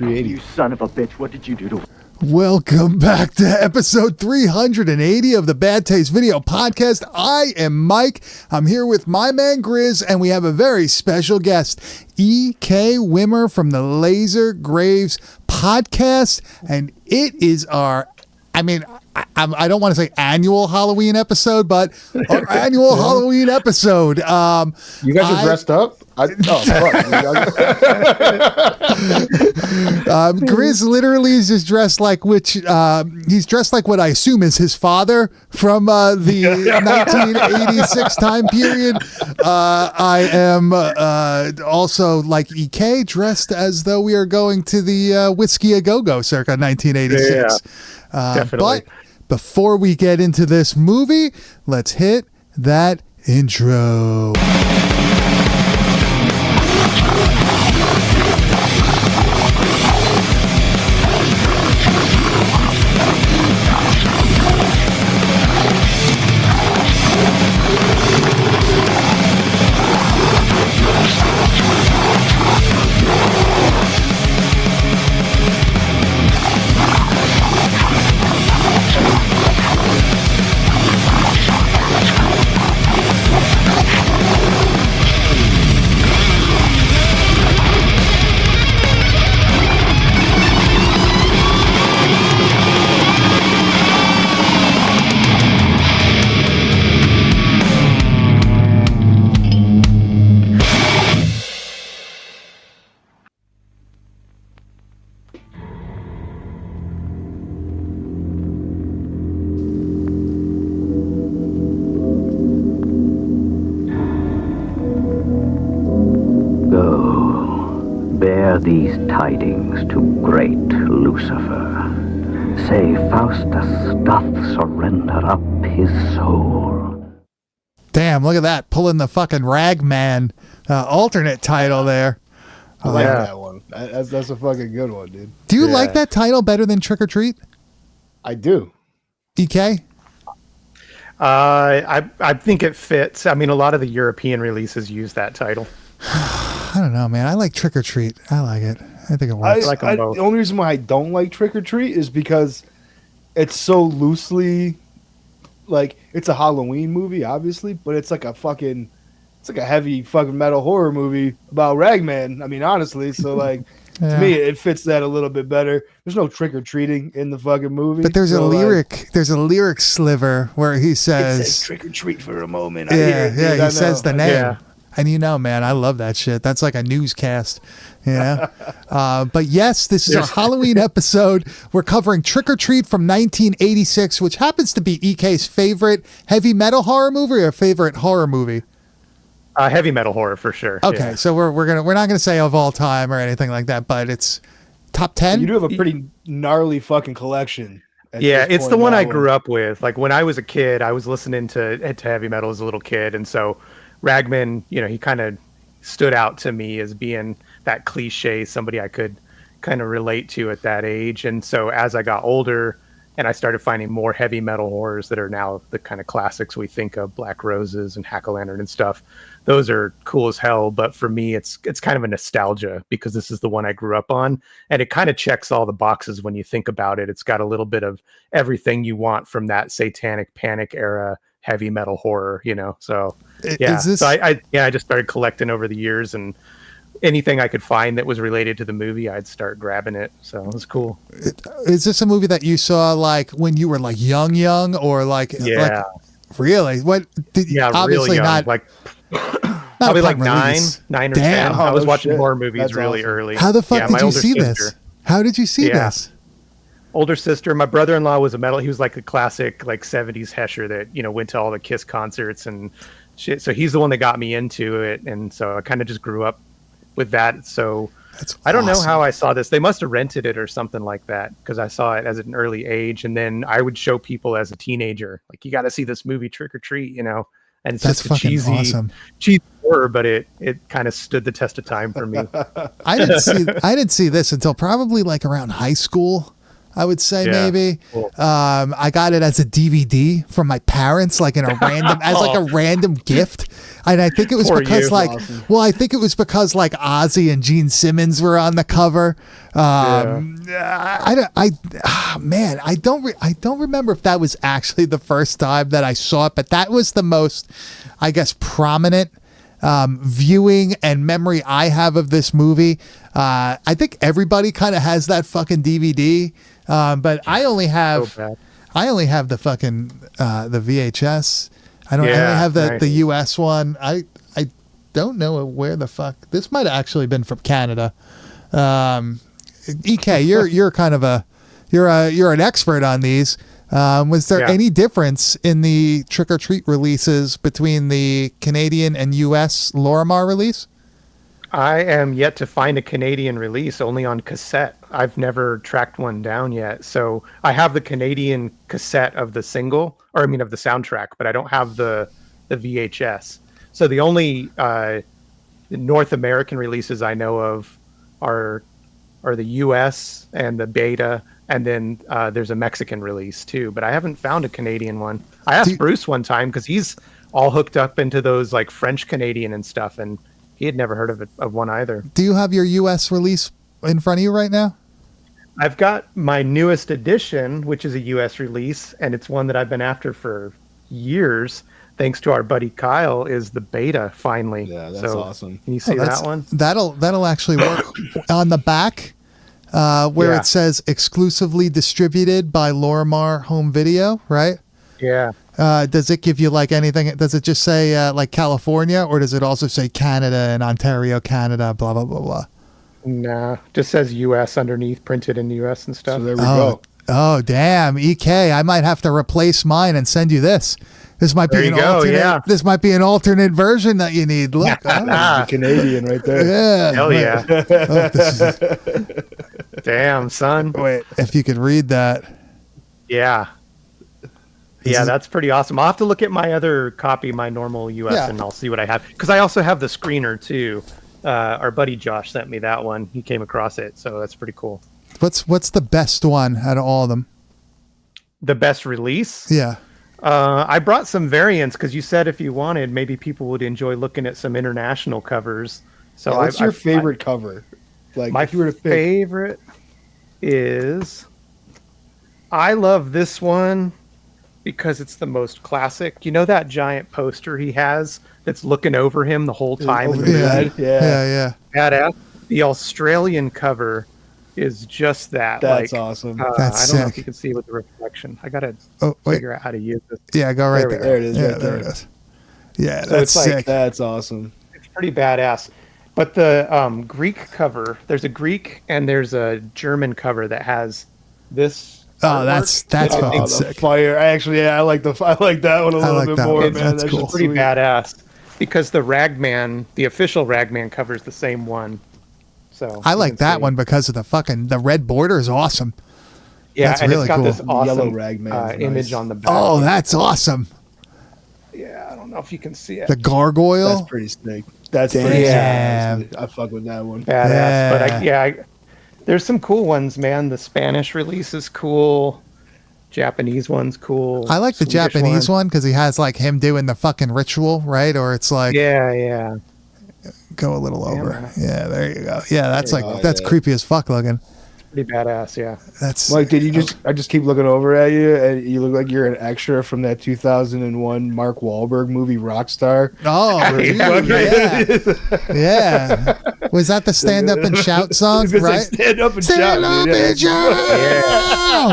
380. You son of a bitch, what did you do to... Welcome back to episode 380 of the Bad Taste Video Podcast. I am Mike. I'm here with my man Grizz, and we have a very special guest, E.K. Wimmer from the Laser Graves podcast, and it is our, I don't want to say annual Halloween episode, but our annual Halloween episode. You guys are dressed up? Grizz literally is just dressed like he's dressed like what I assume is his father from the 1986 time period. I am also like EK, dressed as though we are going to the Whiskey A Go-Go circa 1986. Yeah, definitely. But before we get into this movie, let's hit that intro. These tidings to great Lucifer. Say Faustus doth surrender up his soul. Damn, look at that. Pulling the fucking Ragman alternate title there. I like that one. That's a fucking good one, dude. Do you like that title better than Trick or Treat? I do. EK? I think it fits. I mean, a lot of the European releases use that title. I don't know, man. I like Trick or Treat. I like it. I think it works. The only reason why I don't like Trick or Treat is because it's so loosely, like, it's a Halloween movie, obviously, but it's like a heavy fucking metal horror movie about Ragman. I mean, honestly, so like, to me, it fits that a little bit better. There's no trick or treating in the fucking movie. But there's a lyric sliver where he says, it says trick or treat for a moment. He says the name. Yeah. And man, I love that shit. That's like a newscast, But yes, this is our Halloween episode. We're covering Trick or Treat from 1986, which happens to be EK's favorite heavy metal horror movie or favorite horror movie. Heavy metal horror for sure. Okay, so we're not gonna say of all time or anything like that, but it's top 10. You do have a pretty gnarly fucking collection. Yeah, it's the one I grew up with. Like when I was a kid, I was listening to heavy metal as a little kid, and so Ragman, he kind of stood out to me as being that cliche, somebody I could kind of relate to at that age. And so as I got older and I started finding more heavy metal horrors that are now the kind of classics we think of, Black Roses and Hack-O-Lantern and stuff, those are cool as hell. But for me, it's kind of a nostalgia because this is the one I grew up on. And it kind of checks all the boxes when you think about it. It's got a little bit of everything you want from that Satanic Panic era heavy metal horror, so I just started collecting over the years, and anything I could find that was related to the movie, I'd start grabbing it. So it was cool. Is this a movie that you saw like when you were like young or like really? What did obviously really young, not probably like 9 or 10. I was watching horror movies That's really awesome. early. How the fuck did you see this? How did you see this? Older sister. My brother-in-law was he was like a classic like 70s Hesher that went to all the Kiss concerts and shit, so he's the one that got me into it, and so I kind of just grew up with that. So that's I don't know how I saw this. They must have rented it or something like that, because I saw it as an early age, and then I would show people as a teenager, like, you got to see this movie Trick or Treat, and it's that's just a cheesy horror, but it kind of stood the test of time for me. I didn't see this until probably like around high school. I would say Yeah. maybe. Cool. I got it as a DVD from my parents, like in a random, as like a random gift. And I think it was Poor because you. like, Awesome. well, I think it was because like Ozzy and Gene Simmons were on the cover. Man, I don't remember if that was actually the first time that I saw it, but that was the most, I guess, prominent viewing and memory I have of this movie. I think everybody kind of has that fucking DVD, but I only have So bad. the fucking the VHS. I only Yeah, have the nice. US one. I don't know where the fuck this might have actually been from Canada. EK, you're kind of you're an expert on these. Was there Yeah. any difference in the Trick or Treat releases between the Canadian and US Lorimar release? I am yet to find a Canadian release, only on cassette. I've never tracked one down yet. So I have the Canadian cassette of the single, or I mean of the soundtrack, but I don't have the VHS. So the only North American releases I know of are the US and the beta, and then there's a Mexican release too. But I haven't found a Canadian one. I asked Bruce one time because he's all hooked up into those like French Canadian and stuff, and he had never heard of one either. Do you have your US release in front of you right now? I've got my newest edition, which is a US release, and it's one that I've been after for years. Thanks to our buddy Kyle, is the beta finally. Yeah, that's awesome. Can you see that's- that one? That'll actually work. On the back, where Yeah. it says exclusively distributed by Lorimar Home Video, right? Yeah. Does it give you like anything? Does it just say like California, or does it also say Canada and Ontario, Canada, blah blah blah blah? Nah, just says US underneath, printed in the US and stuff. So there we go. Oh damn, EK! I might have to replace mine and send you this. This might be There an you go, alternate. yeah. This might be an alternate version that you need. Look, The Canadian right there. yeah, Hell yeah. Oh, this is, Damn, son. wait, if you could read that. Yeah. This Yeah, is- that's pretty awesome. I'll have to look at my other copy, my normal US, Yeah. and I'll see what I have. Because I also have the screener too. Our buddy Josh sent me that one. He came across it, so that's pretty cool. What's the best one out of all of them? The best release? Yeah. I brought some variants because you said if you wanted, maybe people would enjoy looking at some international covers. So Yeah, what's your favorite cover? Like, My if you were to pick, favorite is, I love this one because it's the most classic. You know that giant poster he has that's looking over him the whole time? over in the the Yeah. head? Yeah. Yeah. badass. The Australian cover is just that. That's like, awesome. That's I don't know if sick. you can see it with the reflection. I gotta Oh wait. figure out how to use this. Yeah. Go right There we there. go. There it is, Yeah. right there there. it is. Yeah. So That's it's like- sick. That's awesome. It's pretty badass. But the Greek cover, there's a Greek and there's a German cover that has this. Oh, artwork. that's I fucking think the sick. fire. Actually, yeah, I like that one a little like bit that more, one. man. That's That's cool. just pretty sweet. badass because the Ragman, the official Ragman cover is the same one. So I you like can that see. one because of the red border is awesome. Yeah, That's and really it's got cool. this The yellow awesome Ragman's image nice. on the back. Oh, that's awesome. Yeah, I don't know if you can see it. The gargoyle. That's pretty sick. That's Damn. pretty sick. I fuck with that one. Badass. But Yeah. there's some cool ones, man. The Spanish release is cool. Japanese one's cool. I like the Swedish Japanese one because he has like him doing the fucking ritual, right? Or it's like Yeah. go a little Damn over. right. Yeah, there you go. Yeah, that's like Oh, that's yeah. creepy as fuck looking. Pretty badass, yeah. That's Mike, did you just? I just keep looking over at you, and you look like you're an extra from that 2001 Mark Wahlberg movie Rockstar. oh dude, yeah, yeah. Was that the stand up and shout song? It's like, Right? stand up and Stand shout, up dude. and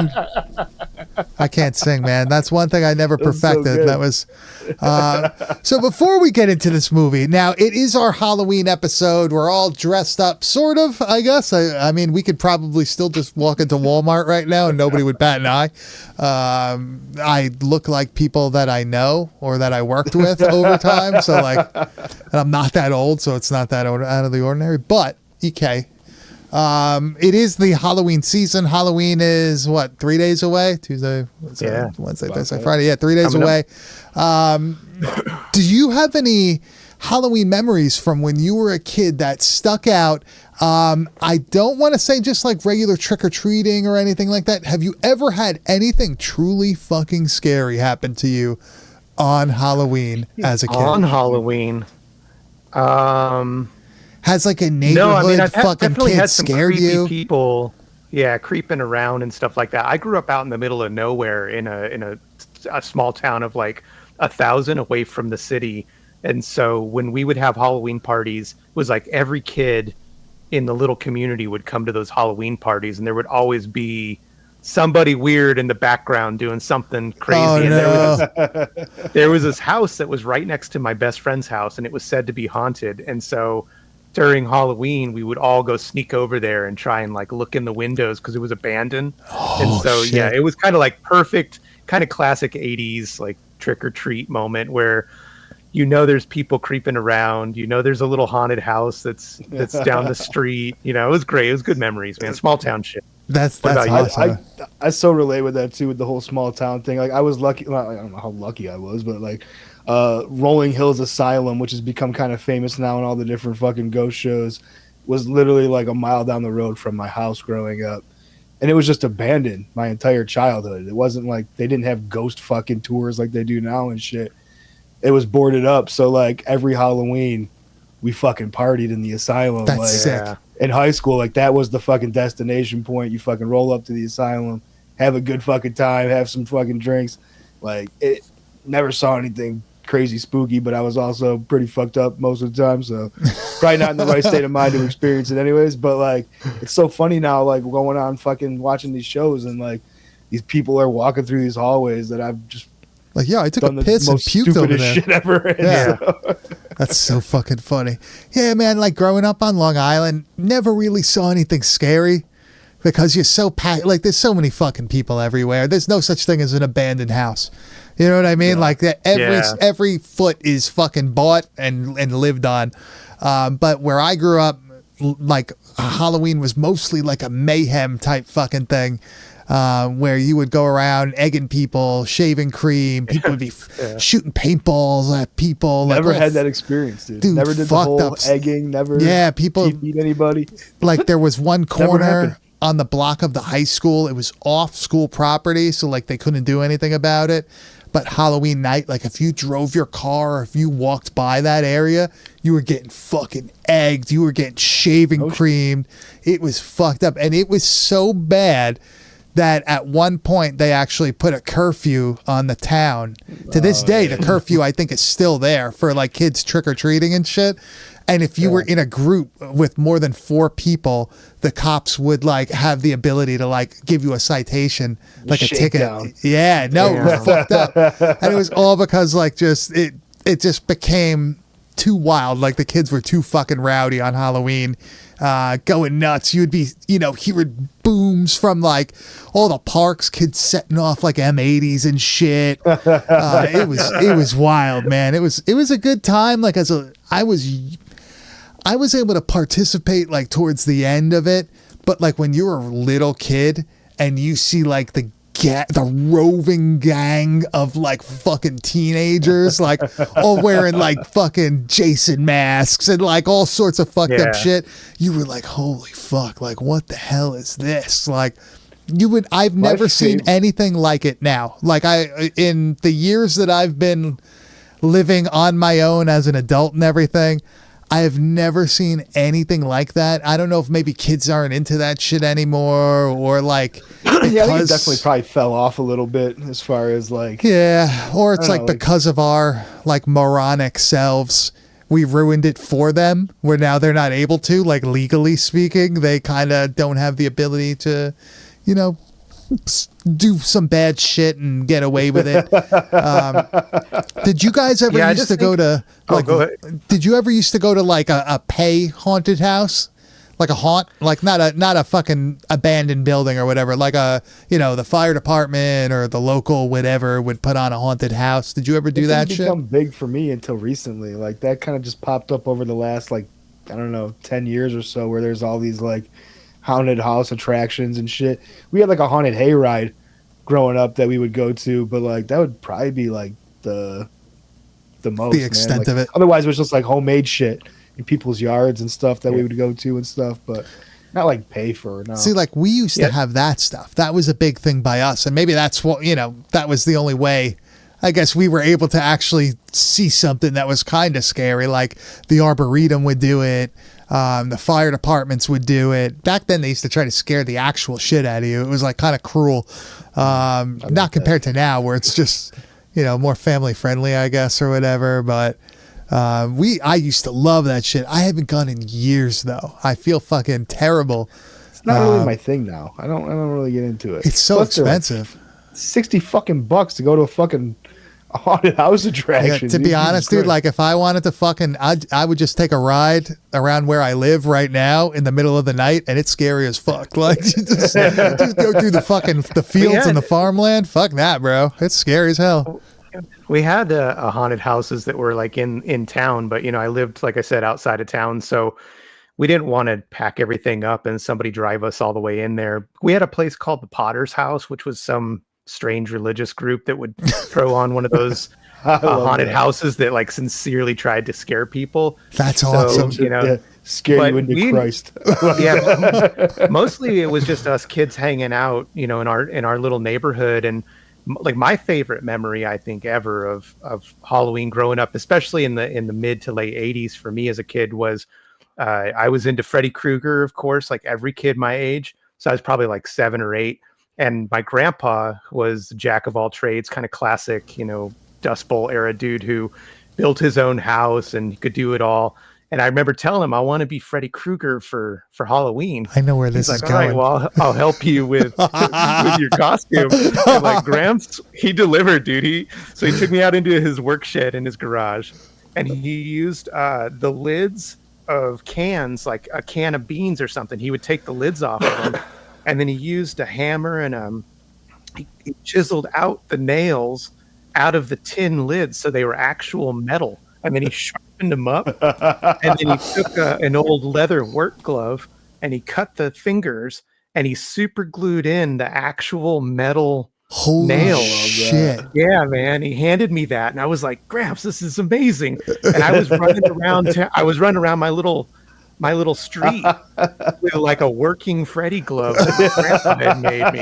shout! I can't sing, man. That's one thing I never That's so perfected. good. That was so. Before we get into this movie, now it is our Halloween episode. We're all dressed up, sort of. I guess. I mean, we could probably still just walk into Walmart right now and nobody would bat an eye. I look like people that I know or that I worked with over time. So like, and I'm not that old, so it's not that out of the ordinary. But EK. It is the Halloween season. Halloween is what, 3 days away? Tuesday, Yeah. Wednesday, Thursday, Friday. Yeah, 3 days Coming away. Do you have any Halloween memories from when you were a kid that stuck out? I don't want to say just like regular trick-or-treating or anything like that. Have you ever had anything truly fucking scary happen to you on Halloween as a kid? On Halloween. Has like a No, neighborhood I mean, I've fucking definitely kid had some scared creepy you? people, yeah, creeping around and stuff like that. I grew up out in the middle of nowhere in a small town of like 1,000 away from the city, and so when we would have Halloween parties, it was like every kid in the little community would come to those Halloween parties, and there would always be somebody weird in the background doing something crazy. Oh, And no. there was this house that was right next to my best friend's house, and it was said to be haunted. And so during Halloween, we would all go sneak over there and try and like look in the windows because it was abandoned. And so, shit. yeah, it was kind of like perfect, kind of classic 80s, like trick or treat moment where there's people creeping around, there's a little haunted house that's down the street. It was great. It was good memories, man. Small town shit. That's about you? awesome. I so relate with that too, with the whole small town thing. Like I was lucky. Well, I don't know how lucky I was, but like Rolling Hills Asylum, which has become kind of famous now in all the different fucking ghost shows, was literally like a mile down the road from my house growing up. And it was just abandoned my entire childhood. It wasn't like they didn't have ghost fucking tours like they do now and shit. It was boarded up. So like every Halloween we fucking partied in the asylum. That's like, sick. In high school, like that was the fucking destination point. You fucking roll up to the asylum, have a good fucking time, have some fucking drinks. Like it never saw anything crazy spooky, but I was also pretty fucked up most of the time. So probably not in the right state of mind to experience it anyways. But like, it's so funny now, like going on fucking watching these shows and like these people are walking through these hallways that I've just Like, yeah, I took a done the piss and most puked over stupidest there. shit ever. And Yeah. so- That's so fucking funny. Yeah, man, like growing up on Long Island, never really saw anything scary because you're so packed. Like, there's so many fucking people everywhere. There's no such thing as an abandoned house. You know what I mean? Like that every foot is fucking bought and lived on. But where I grew up, like Halloween was mostly like a mayhem type fucking thing. Where you would go around egging people, shaving cream. People would be shooting paintballs at people. Never like, had that experience, dude. Dude, Never did the fucked whole up. egging. Never. Yeah, people eat anybody. like there was one corner happened. on the block of the high school. It was off school property, so like they couldn't do anything about it. But Halloween night, like if you drove your car or if you walked by that area, you were getting fucking egged. You were getting shaving creamed. It was fucked up, and it was so bad that at one point they actually put a curfew on the town. To this day, the curfew I think is still there for like kids trick-or-treating and shit. And if you were in a group with more than 4 people, the cops would like have the ability to like give you a citation, like a ticket. Shakedown. Yeah, no, it was fucked up. And it was all because like just it just became too wild. Like the kids were too fucking rowdy on Halloween. Going nuts. You'd be, hearing booms from like all the parks, kids setting off like M80s and shit. It was wild, man. It was a good time. Like I was able to participate like towards the end of it, but like when you're a little kid and you see like the roving gang of like fucking teenagers, like all wearing like fucking Jason masks and like all sorts of fucked up shit. You were like, holy fuck, like what the hell is this? Like I've never seen anything like it now. Like in the years that I've been living on my own as an adult and everything, I have never seen anything like that. I don't know if maybe kids aren't into that shit anymore or like. Yeah, I think it definitely probably fell off a little bit as far as like. Yeah, or it's like know, because of our like moronic selves, we ruined it for them. Where now they're not able to, like legally speaking, they kind of don't have the ability to, do some bad shit and get away with it. Did you guys ever used to go to like? Go ahead. Did you ever used to go to like a pay haunted house? Like a haunt, like not a fucking abandoned building or whatever. Like the fire department or the local whatever would put on a haunted house. Did you ever do that shit? It didn't become big for me until recently. Like that kind of just popped up over the last 10 years or so, where there's all these like haunted house attractions and shit. We had like a haunted hayride growing up that we would go to, but like that would probably be like the most The extent man. of it. Otherwise, it was just like homemade shit. in people's yards and stuff that we would go to and stuff, but not like pay for. No. See, like we used to have that stuff. That was a big thing by us, and maybe that's what that was the only way. I guess we were able to actually see something that was kind of scary. Like the Arboretum would do it. The fire departments would do it. Back then, they used to try to scare the actual shit out of you. It was like kind of cruel. Not compared to now, where it's just more family friendly, I guess, or whatever. But I used to love that shit. I haven't gone in years though. I feel fucking terrible. It's not really my thing now. I don't really get into it. It's so Plus, they're like expensive. $60 to go to a fucking haunted house attraction. To be honest, dude, like if I wanted to I would just take a ride around where I live right now in the middle of the night, and it's scary as fuck. Like just go through the fields and the farmland. Fuck that, bro. It's scary as hell. We had haunted houses that were like in town, but I lived, like I said, outside of town, so we didn't want to pack everything up and somebody drive us all the way in there. We had a place called the Potter's House, which was some strange religious group that would throw on one of those haunted houses that like sincerely tried to scare people. That's awesome. Scare you into Christ. Mostly it was just us kids hanging out, in our little neighborhood. And like my favorite memory, I think, ever of Halloween growing up, especially in the mid to late 80s for me as a kid, was I was into Freddy Krueger, of course, like every kid my age. So I was probably like 7 or 8. And my grandpa was jack of all trades, kind of classic, Dust Bowl era dude who built his own house and he could do it all. And I remember telling him, I want to be Freddy Krueger for Halloween. I know where this is going. All right, well, I'll help you with your costume. And like Gramps, he delivered, dude. So he took me out into his work shed in his garage, and he used the lids of cans, like a can of beans or something. He would take the lids off of them. And then he used a hammer and he chiseled out the nails out of the tin lids so they were actual metal. And then he sharpened them up. And then he took an old leather work glove and he cut the fingers and he super glued in the actual metal nail. Shit. Yeah, man. He handed me that and I was like, Gramps, this is amazing. And I was running around my little street with like a working Freddy glove that my grandpa had made me.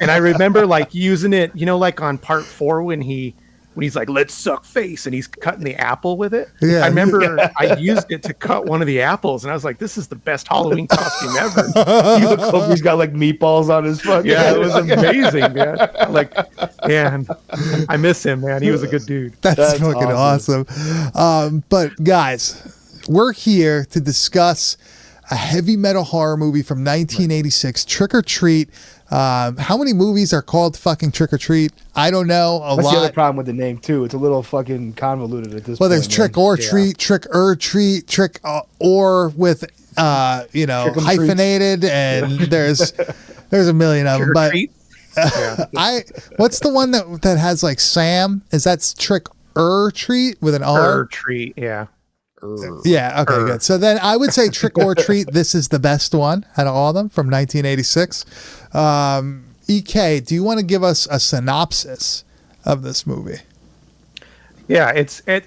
And I remember like using it, like on part 4 when he's like, let's suck face, and he's cutting the apple with it. Yeah. I remember I used it to cut one of the apples, and I was like, this is the best Halloween costume ever. You look over, he's got like meatballs on his fucking it was amazing, man. Like, man, I miss him, man. He was a good dude. That's fucking awesome. But guys, we're here to discuss a heavy metal horror movie from 1986, Trick or Treat. How many movies are called fucking Trick or Treat? I don't know. That's lot. The other problem with the name too. It's a little fucking convoluted at this point. Well, there's Trick or Treat, Trick or Treat, Trick or with hyphenated, and there's a million of them. But what's the one that has like Sam? That's Trick or Treat with an R? Treat, yeah. Yeah, okay, good. So then I would say Trick or Treat, this is the best one out of all of them from 1986. EK, do you want to give us a synopsis of this movie? Yeah,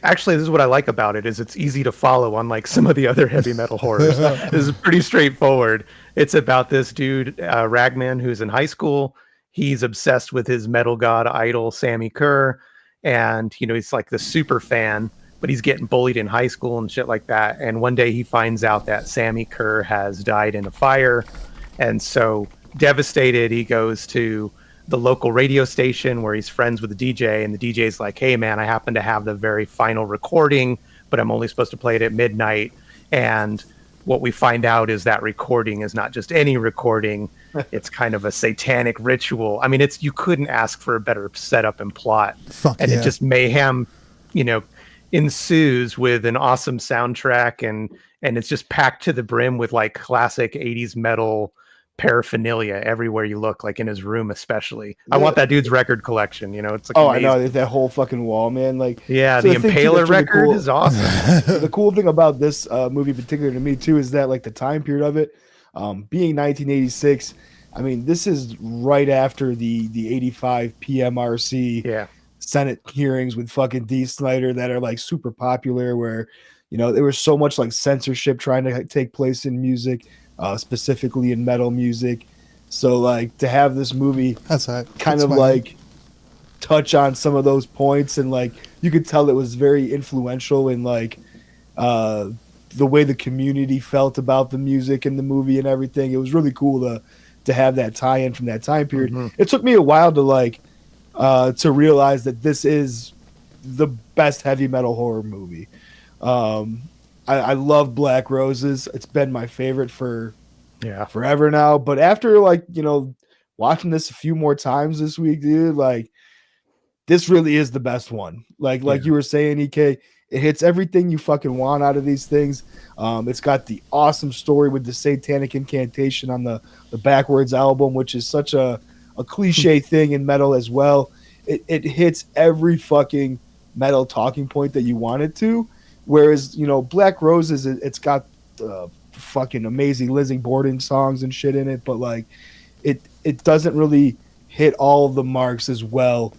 actually, this is what I like about it, is it's easy to follow, unlike some of the other heavy metal horrors. This is pretty straightforward. It's about this dude, Ragman, who's in high school. He's obsessed with his metal god idol, Sammy Kerr, and he's like the super fan, but he's getting bullied in high school and shit like that. And one day he finds out that Sammy Kerr has died in a fire. And so devastated, he goes to the local radio station where he's friends with the DJ. And the DJ's like, hey man, I happen to have the very final recording, but I'm only supposed to play it at midnight. And what we find out is that recording is not just any recording. It's kind of a satanic ritual. I mean, you couldn't ask for a better setup and plot. It just mayhem, ensues with an awesome soundtrack, and it's just packed to the brim with like classic 80s metal paraphernalia everywhere you look, like in his room especially. I want that dude's record collection, it's like amazing. I know that whole fucking wall, man. Like, yeah, so the Impaler record is awesome. The cool thing about this movie, particular to me too, is that like the time period of it, being 1986. I mean, this is right after the 85 PMRC Senate hearings with fucking D. Snyder that are like super popular, where There was so much like censorship trying to take place in music, specifically in metal music. So like to have this movie kind of like touch on some of those points, and like you could tell it was very influential in like the way the community felt about the music and the movie and everything. It was really cool to have that tie-in from that time period. It took me a while to like to realize that this is the best heavy metal horror movie. I love Black Roses. It's been my favorite for forever now. But after like, watching this a few more times this week, dude, like this really is the best one. Like you were saying, EK, it hits everything you fucking want out of these things. It's got the awesome story with the satanic incantation on the Backwards album, which is such a cliche thing in metal as well. It hits every fucking metal talking point that you want it to. Whereas, Black Roses, it's got fucking amazing Lizzie Borden songs and shit in it, but like it doesn't really hit all of the marks as well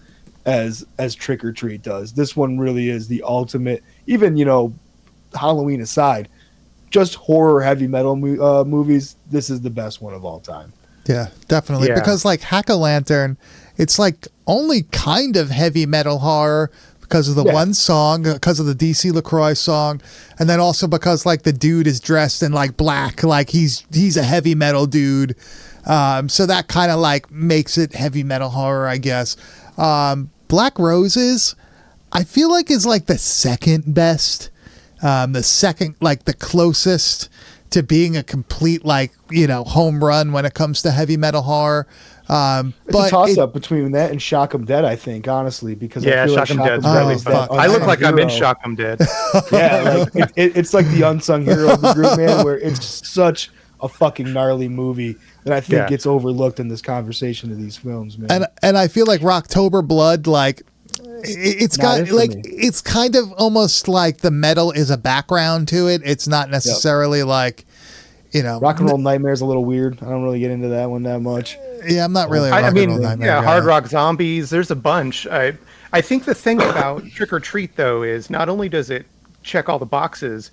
as Trick or Treat does. This one really is the ultimate, even, Halloween aside, just horror heavy metal movies. This is the best one of all time. Yeah, definitely. Yeah. Because like Hack-O-Lantern, it's like only kind of heavy metal horror because of the one song, because of the DC LaCroix song, and then also because like the dude is dressed in like black, like he's a heavy metal dude. So that kind of like makes it heavy metal horror, I guess. Black Roses, I feel like is like the second best, the second, like the closest to being a complete, like, home run when it comes to heavy metal horror. It's a toss up between that and Shock 'Em Dead, I think, honestly, because I feel Shock 'Em Dead's really fun. I look like I'm in Shock 'Em Dead. Yeah, like it's like the unsung hero of the group, man, where it's such a fucking gnarly movie that I think gets overlooked in this conversation of these films, man. And I feel like Rocktober Blood, like it's got like it's kind of almost like the metal is a background to it. It's not necessarily like, Rock and Roll Nightmare is a little weird. I don't really get into that one that much. Yeah, I'm not really. I mean, Hard Rock Zombies. There's a bunch. I think the thing about Trick or Treat though is not only does it check all the boxes,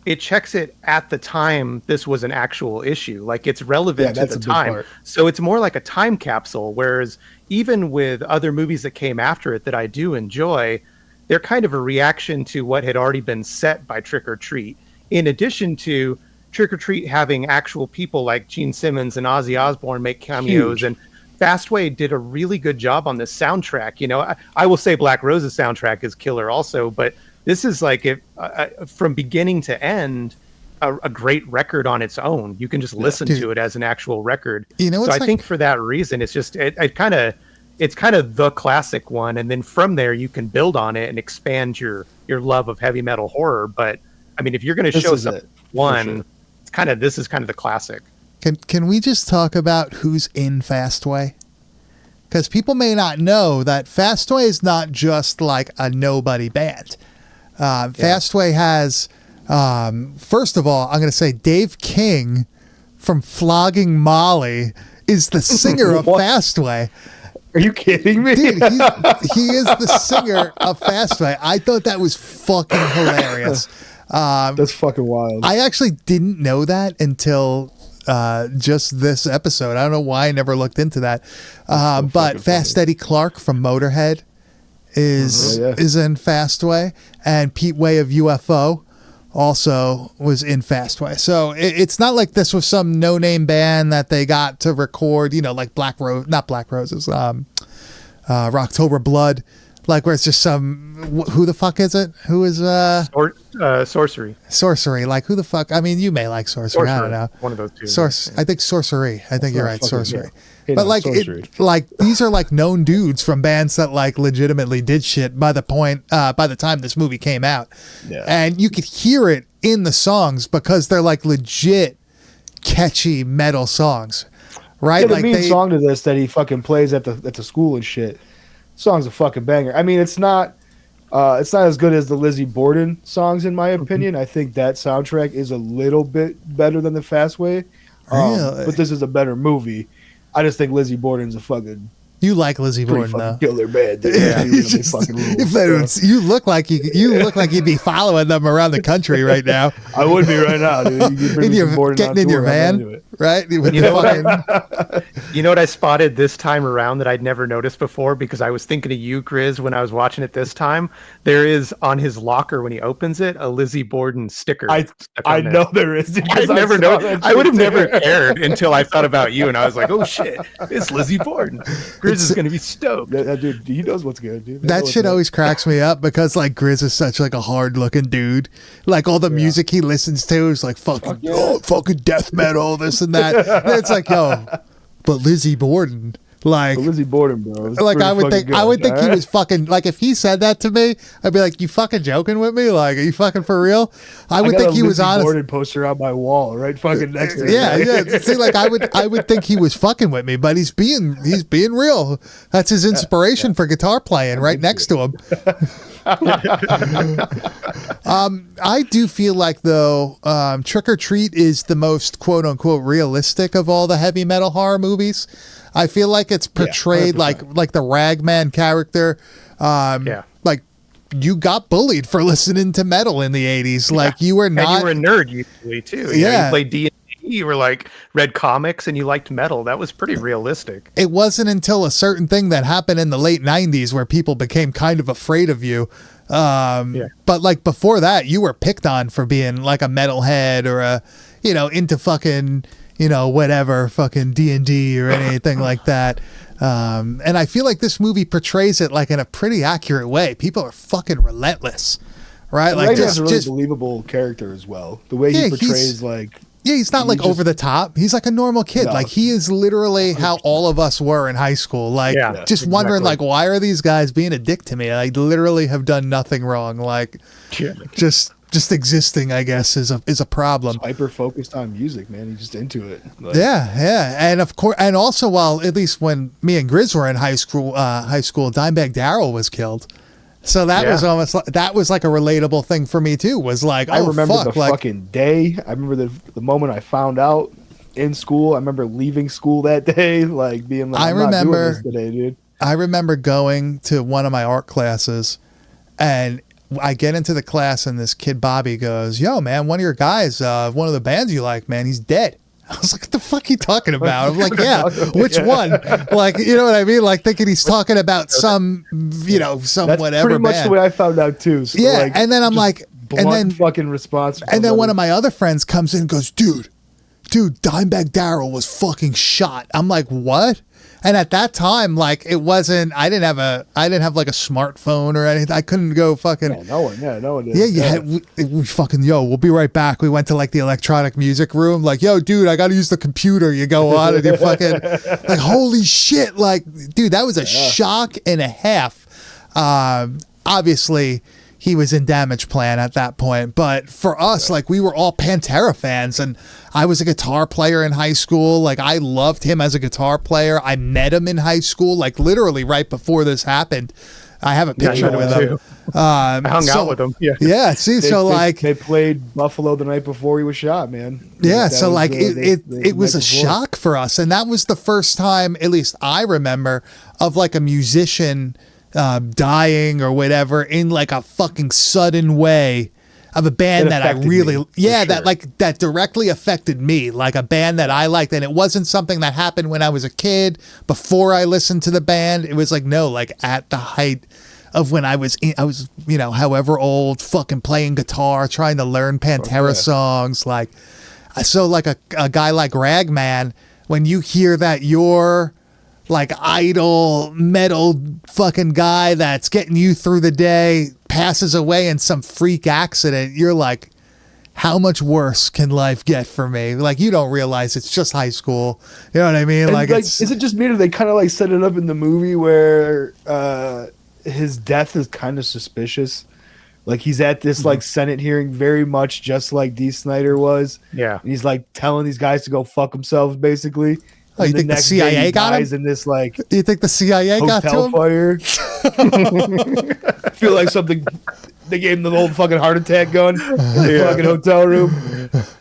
it checks it at the time this was an actual issue. Like it's relevant to the time. So it's more like a time capsule. Whereas even with other movies that came after it that I do enjoy, they're kind of a reaction to what had already been set by Trick or Treat. In addition to Trick or Treat having actual people like Gene Simmons and Ozzy Osbourne make cameos, and Fastway did a really good job on this soundtrack. I will say Black Rose's soundtrack is killer also, but this is like from beginning to end, a great record on its own. You can just listen to it as an actual record. So I think for that reason, it's just it's kind of the classic one, and then from there you can build on it and expand your love of heavy metal horror. But I mean, if you're going to show us one, this is kind of the classic. Can we just talk about who's in Fastway? Because people may not know that Fastway is not just like a nobody band. Fastway has, first of all, I'm going to say Dave King from Flogging Molly is the singer of Fastway. Are you kidding me? Dude, he is the singer of Fastway. I thought that was fucking hilarious. That's fucking wild. I actually didn't know that until just this episode. I don't know why I never looked into that. But Fast Eddie Clark from Motorhead is in Fastway, and Pete Way of UFO also was in Fastway. So it's not like this was some no-name band that they got to record, like not Black Roses, Rocktober Blood, like where it's just who the fuck is it? Who is Sorcery? Sorcery, like who the fuck? I mean, you may like Sorcery. I don't know. One of those two. I think Sorcery. I think you're right, Sorcery. Yeah. But like, these are like known dudes from bands that like legitimately did shit by the time this movie came out. Yeah. And you could hear it in the songs because they're like legit catchy metal songs, right? Yeah, the main song to this that he fucking plays at the school and shit. Song's a fucking banger. I mean, it's not as good as the Lizzie Borden songs in my opinion. I think that soundtrack is a little bit better than the Fastway. Really? But this is a better movie. I just think Lizzie Borden's a fucking You like Lizzie Pretty Borden, though. fucking killer band. Dude. Yeah, Really just- fucking rules, if bro. it's- you look like you'd be following them around the country right now. I would be right now, dude. You could bring In me your, some Borden getting on in your tour, I'm into van, it. right? With You the know what? fucking- You know what I spotted this time around that I'd never noticed before because I was thinking of you, Grizz, when I was watching it this time. There is on his locker when he opens it a Lizzie Borden sticker. I stuck on there. know there is. dude, 'cause I never saw know. that I would have shit, never too. cared until I thought about you, and I was like, "Oh shit, it's Lizzie Borden." Grizz is going to be stoked. That dude, he knows what's good, dude. They know That what's shit up. always cracks me up because like Grizz is such like a hard looking dude. Like all the music he listens to is like fucking death metal, this and that. And it's like, yo, but Lizzie Borden, like But Lizzie Borden, bro. is like pretty I would fucking think good, I would think he alright? was fucking like if he said that to me, I'd be like, you fucking joking with me? Like, are you fucking for real? I would got think a he was Lizzie honest. Borden poster on my wall, right fucking next to it. Yeah, yeah. See, like I would think he was fucking with me, but he's being real. That's his inspiration for guitar playing right next to him. I do feel like though, Trick or Treat is the most quote unquote realistic of all the heavy metal horror movies. I feel like it's portrayed 100%. like the Ragman character. Like you got bullied for listening to metal in the 80s. Like you were And not. you were a nerd usually too. You know, Yeah. you played D&D. You were like read comics and you liked metal. That was pretty realistic. It wasn't until a certain thing that happened in the late 90s where people became kind of afraid of you. But like before that, you were picked on for being like a metalhead or into fucking, whatever, fucking D&D or anything like that. And I feel like this movie portrays it like in a pretty accurate way. People are fucking relentless, right? Like Ragman's a really just believable character as well. The way Yeah, he portrays like yeah, he's not he like just- over the top. He's like a normal kid. No. Like he is literally how all of us were in high school. Like Yeah, just wondering exactly. like, why are these guys being a dick to me? I literally have done nothing wrong. Like Yeah. just existing, I guess, is a problem. hyper focused on music, man. He's just into it. Like, Yeah. And of course, and also while at least when me and Grizz were in high school, Dimebag Darrell was killed. So that was almost like, that was like a relatable thing for me too. Was like, I remember fuck, the like, fucking day. I remember the moment I found out in school. I remember leaving school that day, like being like, I'm not doing this today, dude. I remember going to one of my art classes and I get into the class and this kid, Bobby, goes, yo, man, one of your guys, one of the bands you like, man, he's dead. I was like, what the fuck are you talking about? I'm like, yeah, which one? Like, you know what I mean? Like thinking he's talking about some, some That's whatever pretty much band. the way I found out too. So, Yeah, like, and then I'm just like- blunt and then- fucking response. And then one of my other friends comes in and goes, dude, Dimebag Darrell was fucking shot. I'm like, what? And at that time, like, it wasn't, I didn't have like a smartphone or anything. I couldn't go fucking. no one did. Yeah, you had we fucking we'll be right back. We went to like the electronic music room, like, yo, dude, I gotta use the computer. You go on and you fucking like, holy shit, like, dude, that was a shock and a half. Obviously, he was in Damage Plan at that point, but for us, like, we were all Pantera fans, and I was a guitar player in high school. Like, I loved him as a guitar player. I met him in high school, like, literally right before this happened. I have a picture know with him him. too. I hung out with him. Yeah. Yeah, see, They played Buffalo the night before he was shot, man. yeah, That so was, like it was a night before. shock for us, and that was the first time, at least I remember, of like a musician dying or whatever in like a fucking sudden way of a band It that I affected really, me, for that sure. that directly affected me, like a band that I liked, and it wasn't something that happened when I was a kid before I listened to the band. It was like no, like at the height of when I was however old, fucking playing guitar, trying to learn Pantera songs, like so like a guy like Ragman, when you hear that your like idol metal fucking guy that's getting you through the day passes away in some freak accident, you're like, how much worse can life get for me? Like, you don't realize it's just high school. You know what I mean? And, Like, it's, is it just me or they kind of like set it up in the movie where his death is kind of suspicious? Like he's at this like Senate hearing very much just like Dee Snider was. Yeah. And he's like telling these guys to go fuck themselves basically. Oh, you And think the next day CIA he got him? dies in this like you think the CIA got to hotel him? fire. I feel like something they gave him the old fucking heart attack gun in the fucking hotel room.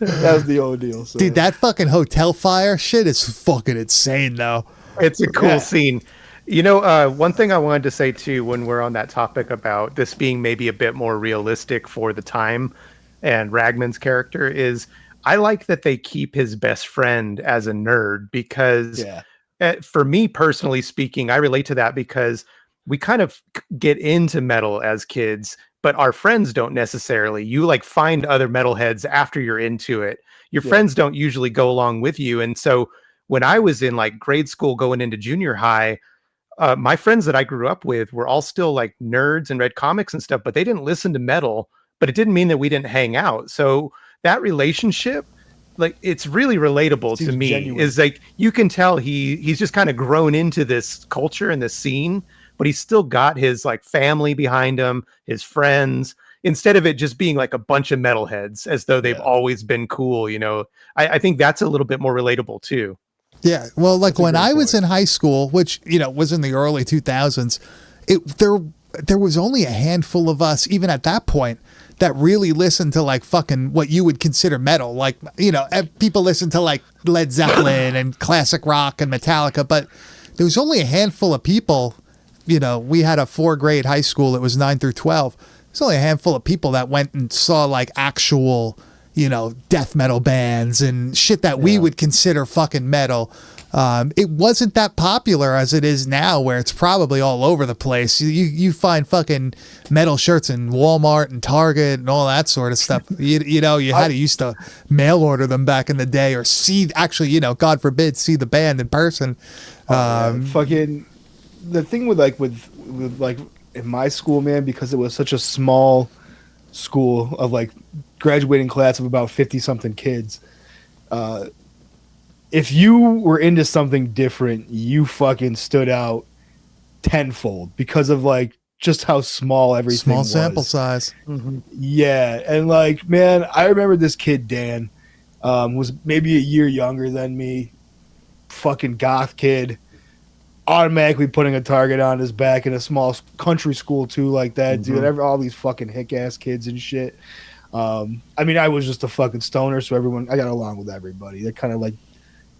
That was the old deal. So. Dude, that fucking hotel fire shit is fucking insane, though. It's a cool Yeah. scene. One thing I wanted to say too, when we're on that topic about this being maybe a bit more realistic for the time and Ragman's character is I like that they keep his best friend as a nerd because Yeah. for me personally speaking, I relate to that because we kind of get into metal as kids, but our friends don't necessarily. You like find other metalheads after you're into it. Your Yeah. friends don't usually go along with you. And so when I was in like grade school going into junior high, my friends that I grew up with were all still like nerds and read comics and stuff, but they didn't listen to metal, but it didn't mean that we didn't hang out. So that relationship, like it's really relatable to Seems me genuine. is like, you can tell he's just kind of grown into this culture and this scene, but he's still got his like family behind him, his friends, instead of it just being like a bunch of metalheads as though they've always been cool. I think that's a little bit more relatable too. Yeah, well, like when I was point. in high school, which was in the early 2000s, there was only a handful of us, even at that point, that really listened to like fucking what you would consider metal. Like people listen to like Led Zeppelin and classic rock and Metallica, but there was only a handful of people. We had a 4-grade high school. It was 9 through 12. There's only a handful of people that went and saw like actual death metal bands and shit that we would consider fucking metal. It wasn't that popular as it is now, where it's probably all over the place. You find fucking metal shirts in Walmart and Target and all that sort of stuff. You had to used to mail order them back in the day, or God forbid, see the band in person. Fucking the thing with like in my school, man, because it was such a small school of like graduating class of about 50 something kids. If you were into something different, you fucking stood out tenfold because of like just how small everything Small was. sample size. Yeah, and like, man, I remember this kid Dan was maybe a year younger than me, fucking goth kid, automatically putting a target on his back in a small country school too, like that, dude. All these fucking hick ass kids and shit. I mean, I was just a fucking stoner, so I got along with everybody. That kind of like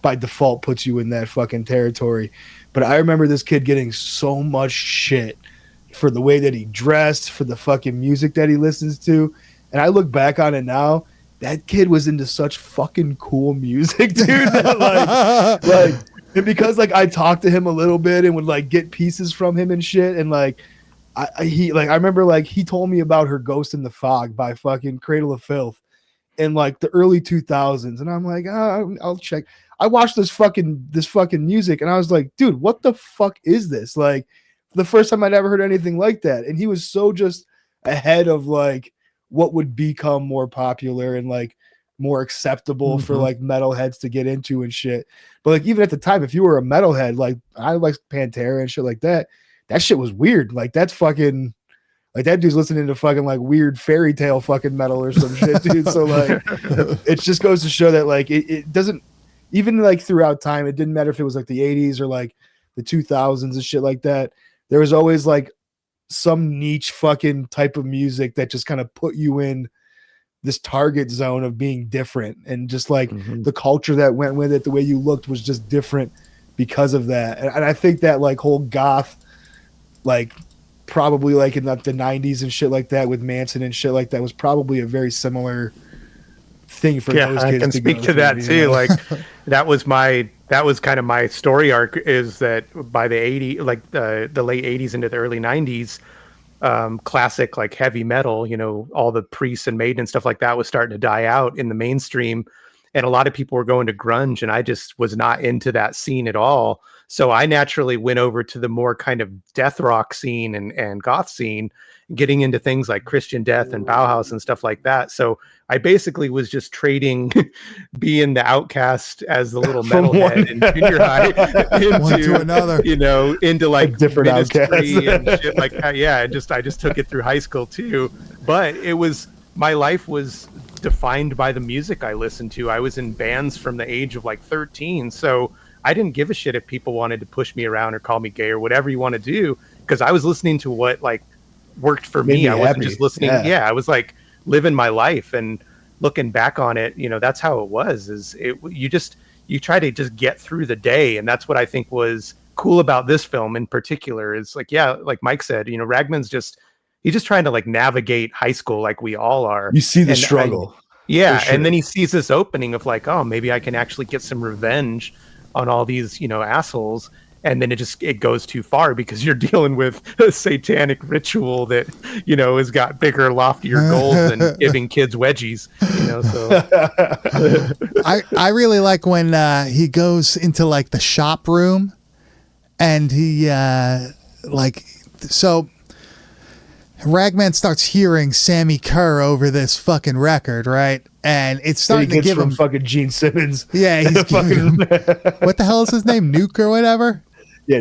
by default puts you in that fucking territory. But I remember this kid getting so much shit for the way that he dressed, for the fucking music that he listens to. And I look back on it now, that kid was into such fucking cool music, dude. That like and because like I talked to him a little bit and would like get pieces from him and shit, and like I remember like he told me about her Ghost in the Fog by fucking Cradle of Filth in like the early 2000s, and I'm like, I'll check. I watched this fucking music, and I was like, dude, what the fuck is this? Like, the first time I'd ever heard anything like that, and he was so just ahead of like what would become more popular and like more acceptable for like metalheads to get into and shit. But like even at the time, if you were a metalhead, like I like Pantera and shit like that, that shit was weird. Like that's fucking like that dude's listening to fucking like weird fairy tale fucking metal or some shit, dude. So like it just goes to show that like it doesn't, even like throughout time, it didn't matter if it was like the 80s or like the 2000s and shit like that. There was always like some niche fucking type of music that just kind of put you in this target zone of being different, and just like the culture that went with it, the way you looked was just different because of that. And I think that like whole goth, like probably like in the 90s and shit like that with Manson and shit like that was probably a very similar thing for those kids. I can speak to that too. Like that was kind of my story arc, is that by the 80s, like the late 80s into the early 90s, classic like heavy metal, all the Priests and Maiden and stuff like that was starting to die out in the mainstream, and a lot of people were going to grunge, and I just was not into that scene at all. So I naturally went over to the more kind of death rock scene and goth scene, getting into things like Christian Death and Bauhaus and stuff like that. So I basically was just trading being the outcast as the little metalhead in junior high into another, into like different ministry and shit like that. Yeah, I just took it through high school too. But my life was defined by the music I listened to. I was in bands from the age of like 13. So I didn't give a shit if people wanted to push me around or call me gay or whatever you want to do, because I was listening to what like worked for me. I wasn't just listening. Yeah, I was like living my life, and looking back on it, that's how it was. You try to just get through the day, and that's what I think was cool about this film in particular is like, yeah, like Mike said, you know, he's just trying to like navigate high school like we all are. You see the And struggle. yeah, For sure. and then he sees this opening of like, oh, maybe I can actually get some revenge on all these, you know, assholes. And then it goes too far because you're dealing with a satanic ritual that, you know, has got bigger, loftier goals than giving kids wedgies, you know. So I really like when he goes into like the shop room, and he so Ragman starts hearing Sammy Kerr over this fucking record, right? And it's starting to give him fucking Gene Simmons. Yeah, he's giving what the hell is his name? Nuke or whatever? Yeah,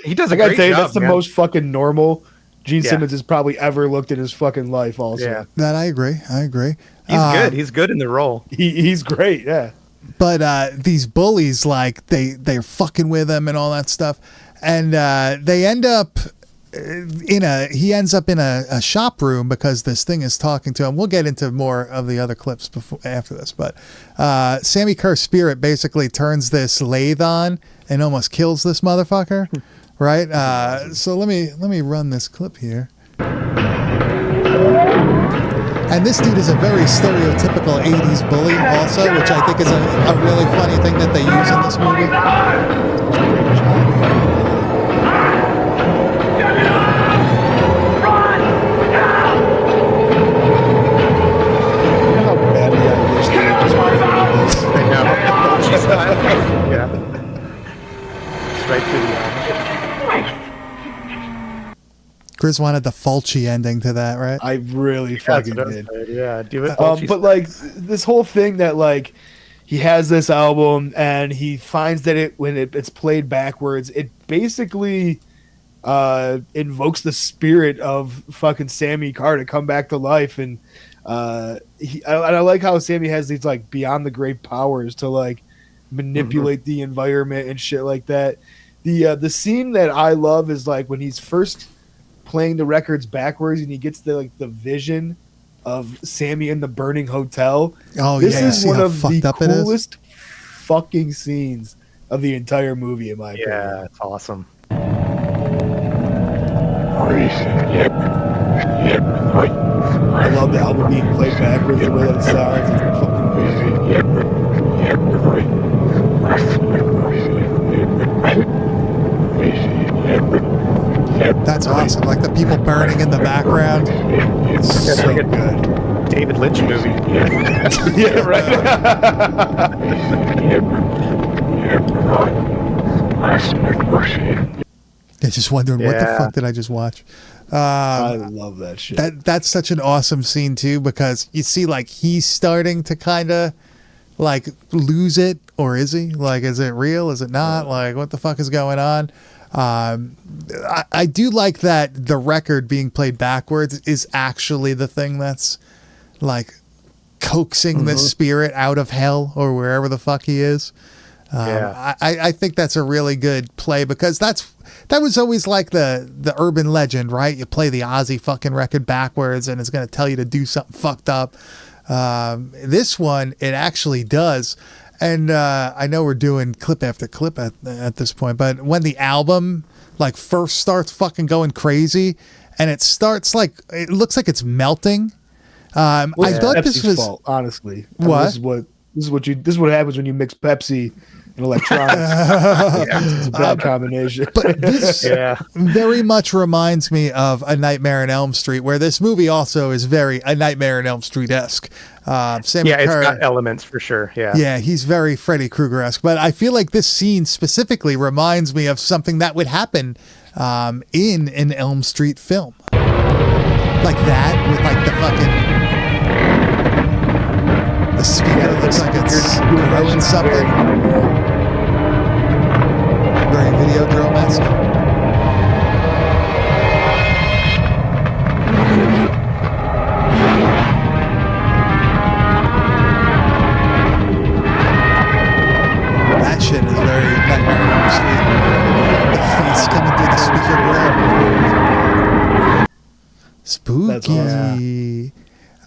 he does a I gotta great tell you, job. that's the Man. most fucking normal Gene Yeah. Simmons has probably ever looked in his fucking life. Also, Yeah, That I agree. he's good. He's good in the role. he's great. Yeah, But these bullies, like they're fucking with him and all that stuff, and they end up he ends up in a shop room because this thing is talking to him. We'll get into more of the other clips after this, but Sammy Kerr's spirit basically turns this lathe on and almost kills this motherfucker, right? So let me run this clip here. And this dude is a very stereotypical 80s bully also, which I think is a really funny thing that they use in this movie. you know how badly I wish they would just fucking this. I know. She's not. Yeah. It's right through the eye. Chris wanted the Fulci ending to that, right? I really fucking did. Yeah, do it. But like this whole thing that like he has this album and he finds that when it's played backwards, it basically invokes the spirit of fucking Sammy Kerr to come back to life. And I like how Sammy has these like beyond the great powers to like manipulate the environment and shit like that. The scene that I love is like when he's first playing the records backwards and he gets the vision of Sammy in the burning hotel. Oh, This yeah. is See one how of fucked the up it is? coolest fucking scenes of the entire movie, in my opinion. Yeah, it's awesome. I love the album being played backwards, the way that it sounds. It's fucking That's awesome. Like the people burning in the background. it's so like a- good. David Lynch movie. Yeah, right. They're just wondering what the Yeah. fuck did I just watch? I love that shit. That's such an awesome scene too, because you see like he's starting to kind of like lose it, or is he? Like, is it real? Is it not? Like, what the fuck is going on? I do like that the record being played backwards is actually the thing that's like coaxing the spirit out of hell or wherever the fuck he is. Yeah. I think that's a really good play, because that was always like the urban legend, right? You play the Ozzy fucking record backwards and it's going to tell you to do something fucked up. This one, it actually does. And I know we're doing clip after clip at this point, but when the album like first starts fucking going crazy and it starts like, it looks like it's melting. I thought Pepsi's this was fault, honestly. What? This is what happens when you mix Pepsi and electronics. It's a bad combination. But this Yeah. very much reminds me of A Nightmare on Elm Street, where this movie also is very A Nightmare on Elm Street-esque. Sammy Yeah, it's Kerr, got elements for sure. Yeah. yeah, he's very Freddy Krueger-esque. But I feel like this scene specifically reminds me of something that would happen in an Elm Street film. Like that, with like the fucking... The speaker looks like it's growing something. Very Videodrome-esque. That shit is very Nightmare on Elm Street. The face coming through the speaker grill. Spooky. That's awesome.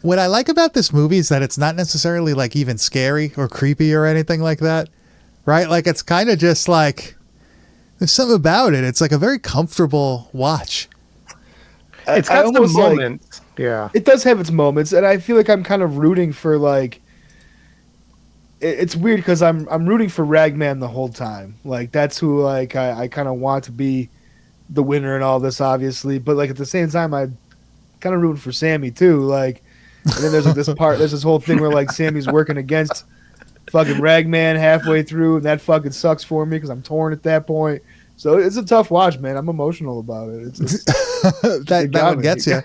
What I like about this movie is that it's not necessarily like even scary or creepy or anything like that, right? Like it's kind of just like There's something about it. It's like a very comfortable watch. It's I got some almost, like, moments. Yeah. it does have its moments, and I feel like I'm kind of rooting for like. It's weird because I'm rooting for Ragman the whole time. Like that's who like I kind of want to be the winner and all this, obviously. But like at the same time, I kind of rooting for Sammy too. Like, and then there's like this part. There's this whole thing where like Sammy's working against fucking Ragman halfway through, and that fucking sucks for me because I'm torn at that point. So it's a tough watch, man. I'm emotional about it. It's that one gets you.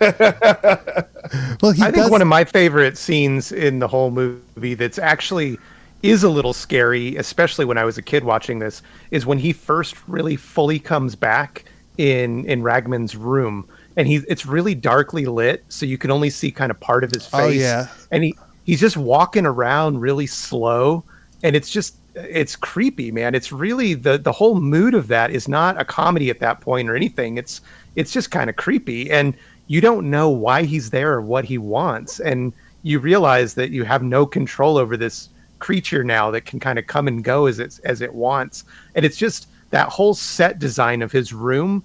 Well, I think one of my favorite scenes in the whole movie that's actually is a little scary, especially when I was a kid watching this, is when he first really fully comes back in Ragman's room, and it's really darkly lit, so you can only see kind of part of his face. Oh yeah, and he's just walking around really slow, and it's creepy, man. It's really the whole mood of that is not a comedy at that point or anything. It's just kind of creepy, and you don't know why he's there or what he wants, and you realize that you have no control over this creature now that can kind of come and go as it wants. And it's just that whole set design of his room,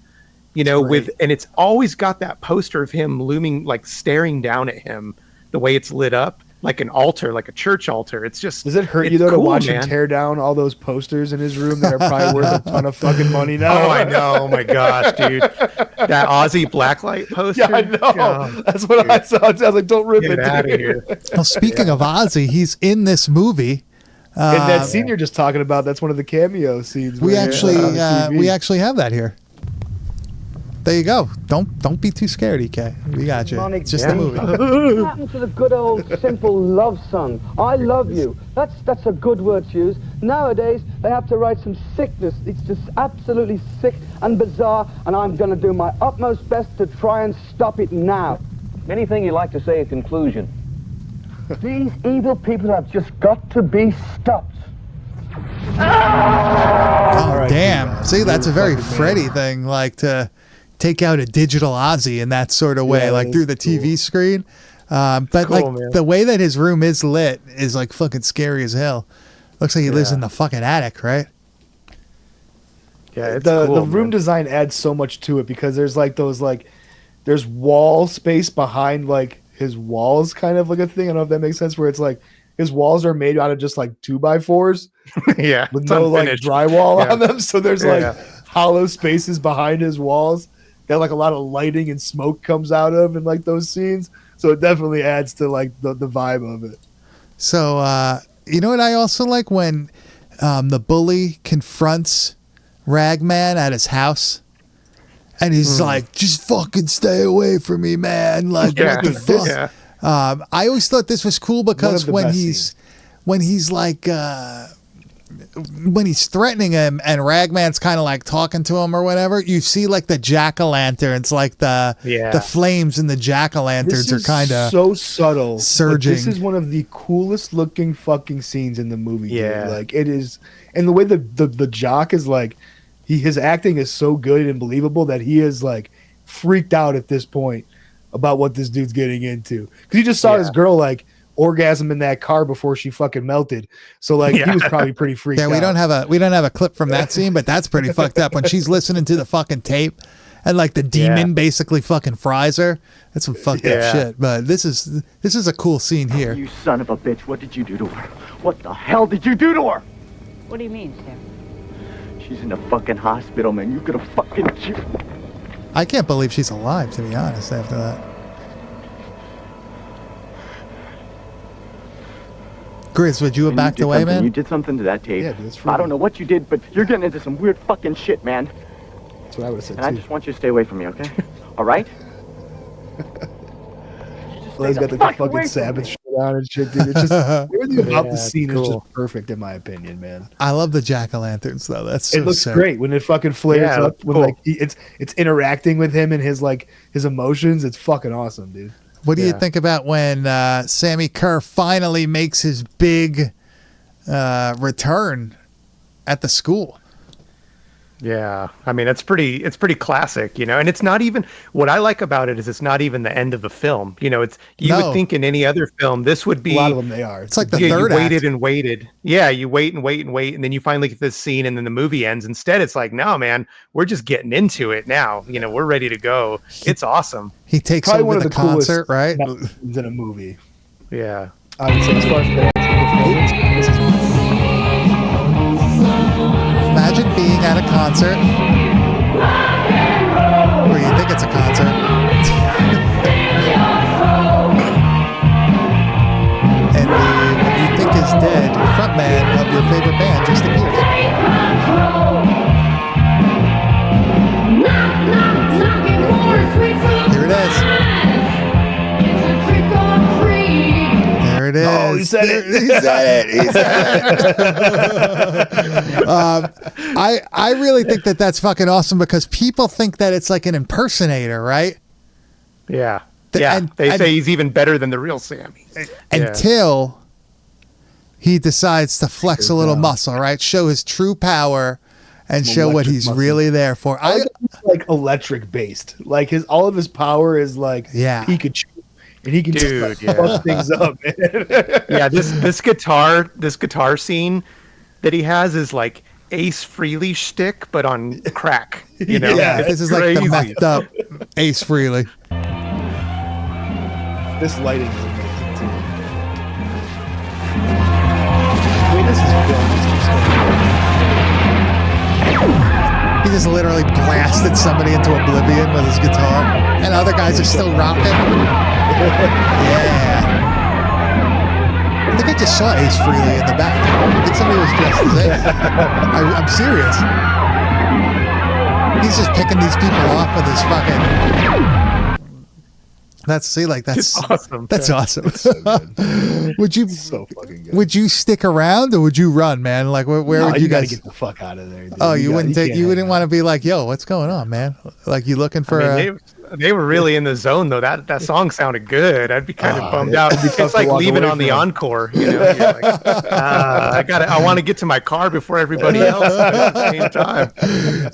and it's always got that poster of him looming, like staring down at him, the way it's lit up like an altar, like a church altar. It's just, does it hurt you though to watch him tear down all those posters in his room that are probably worth a ton of fucking money now? Oh, I know. Oh my gosh, dude. That Aussie blacklight poster. Yeah, I know. Oh, that's what I saw. I was like, don't rip it out of here. Well, speaking of Ozzy, he's in this movie. And that scene you're just talking about, that's one of the cameo scenes. We actually have that here. There you go. Don't be too scared, EK. We got you. It's just the movie. What happened to the good old simple love song? I love you. That's a good word to use. Nowadays they have to write some sickness. It's just absolutely sick and bizarre, and I'm going to do my utmost best to try and stop it now. Anything you'd like to say in conclusion? These evil people have just got to be stopped. Oh, damn. See, that's a very Freddy thing, like to take out a digital Ozzy in that sort of way, like through the TV screen. But cool, like man. The way that his room is lit is like fucking scary as hell. Looks like he lives in the fucking attic, right? Yeah, the room design adds so much to it because there's like those there's wall space behind like his walls, kind of like a thing. I don't know if that makes sense. Where it's like his walls are made out of just like 2x4s, with no unfinished. Like drywall on them. So there's hollow spaces behind his walls that like a lot of lighting and smoke comes out of in like those scenes. So it definitely adds to like the vibe of it. So you know what I also like when the bully confronts Ragman at his house. And he's like, just fucking stay away from me, man. Like, what the fuck? Yeah. I always thought this was cool because when he's like, when he's threatening him and Ragman's kind of like talking to him or whatever, you see like the jack-o'-lanterns, like the flames in the jack-o'-lanterns are kind of so subtle, surging. This is one of the coolest looking fucking scenes in the movie. Yeah, dude. Like it is, and the way the jock is like. His acting is so good and believable that he is like freaked out at this point about what this dude's getting into. Because he just saw his girl like orgasm in that car before she fucking melted. So like he was probably pretty freaked out. We don't have a clip from that scene, but that's pretty fucked up when she's listening to the fucking tape and like the demon basically fucking fries her. That's some fucked up shit. But this is a cool scene here. You son of a bitch! What did you do to her? What the hell did you do to her? What do you mean, Sam? She's in a fucking hospital, man. You could have fucking... I can't believe she's alive, to be honest, after that. Chris, would you have backed away, man? You did something to that tape. Yeah, dude, I don't know what you did, but you're getting into some weird fucking shit, man. That's what I would have said, and I just want you to stay away from me, okay? All right? Well, he's got the fucking Sabbath shit on and shit, dude. It's just everything about the scene is just perfect, in my opinion, man. I love the jack-o'-lanterns though. That's so it looks sick. great when it fucking flares up. When like it's interacting with him and his like his emotions. It's fucking awesome, dude. What do you think about when Sammy Kerr finally makes his big return at the school? Yeah, I mean it's pretty classic, and it's not even what I like about it is it's not even the end of the film. It's you would think in any other film this would be a lot of them they are. It's like the you third waited act. and waited. Yeah, you wait and wait and wait, and then you finally get this scene, and then the movie ends. Instead, it's like, no, man, we're just getting into it now. We're ready to go. It's awesome. He takes Probably over one of the the coolest concert, right? scenes in a movie. Yeah. I would say as far as Imagine being at a concert where you think it's a concert. And what you think is dead, frontman of your favorite band just appears. Here it is. There it is. Oh, he said it. He said it. He said it. I really think that that's fucking awesome because people think that it's like an impersonator, right? Yeah. The- Yeah. and- They and- say he's even better than the real Sammy. Until he decides to flex a little down. muscle, right? Show his true power and Some show what electric he's muscle. really there for. I like he's, like electric based. Like all of his power is like Yeah. Pikachu, and he can Dude, just yeah. fuck things up, man. Yeah, this guitar scene that he has is like Ace Frehley shtick, but on crack. Yeah, It's this is like the crazy. messed up Ace Frehley. This lighting is amazing too. I mean, this is filmed. He just literally blasted somebody into oblivion with his guitar, and other guys are still rocking. Yeah. I think I just saw Ace Frehley in the back. I think somebody was dressed as Ace. I'm serious. He's just picking these people off with his fucking. That's awesome. That's awesome. So good. Would you So fucking good. would you stick around or would you run, man? Like where No, would you gotta guys? get the fuck out of there, dude. Oh, you can't wouldn't hang want to out. be like, yo, what's going on, man? Like you looking for I mean, they were really in the zone though. That song sounded good. I'd be kind of bummed out. it'd be tough It's to like walk leaving away on the from. encore. You're like, I want to get to my car before everybody else at the same time.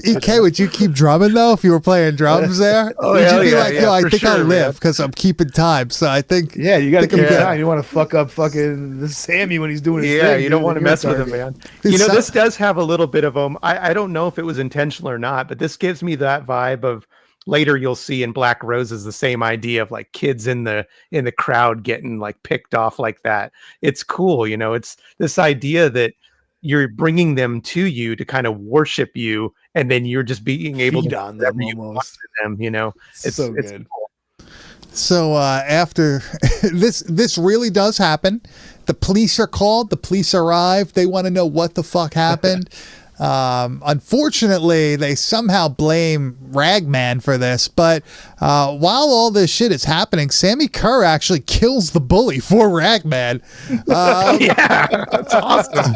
EK, would you keep drumming though if you were playing drums there? Oh, would you hell be yeah, like, yeah, yo, I for think I'll sure, live man. because I'm keeping time. So I think Yeah, you gotta Think I'm keep good. time. You want to fuck up fucking Sammy when he's doing his Yeah, thing. you don't dude, want to you're a mess with him, target. man. It's This so- does have a little bit of I don't know if it was intentional or not, but this gives me that vibe of later you'll see in Black Roses the same idea of like kids in the crowd getting like picked off like that. It's cool, it's this idea that you're bringing them to you to kind of worship you, and then you're just being able Feed to on do them whatever you want almost. to them. It's So it's good. cool. So after this really does happen. The police are called. The police arrive. They want to know what the fuck happened. Unfortunately, they somehow blame Ragman for this. But while all this shit is happening, Sammy Kerr actually kills the bully for Ragman. Yeah, that's awesome.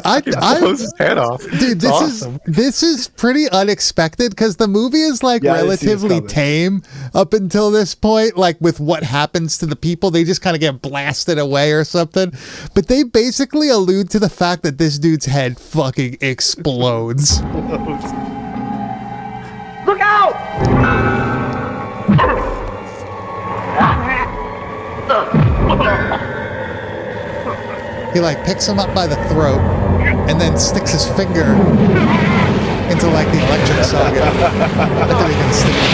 I Blows his head off. Dude, It's awesome. this is pretty unexpected because the movie is like Yeah, I didn't see this relatively coming. tame up until this point. Like with what happens to the people, they just kind of get blasted away or something. But they basically allude to the fact that this dude's head fucking explodes. Look out! He like picks him up by the throat and then sticks his finger into like the electric socket. I think he can stick it.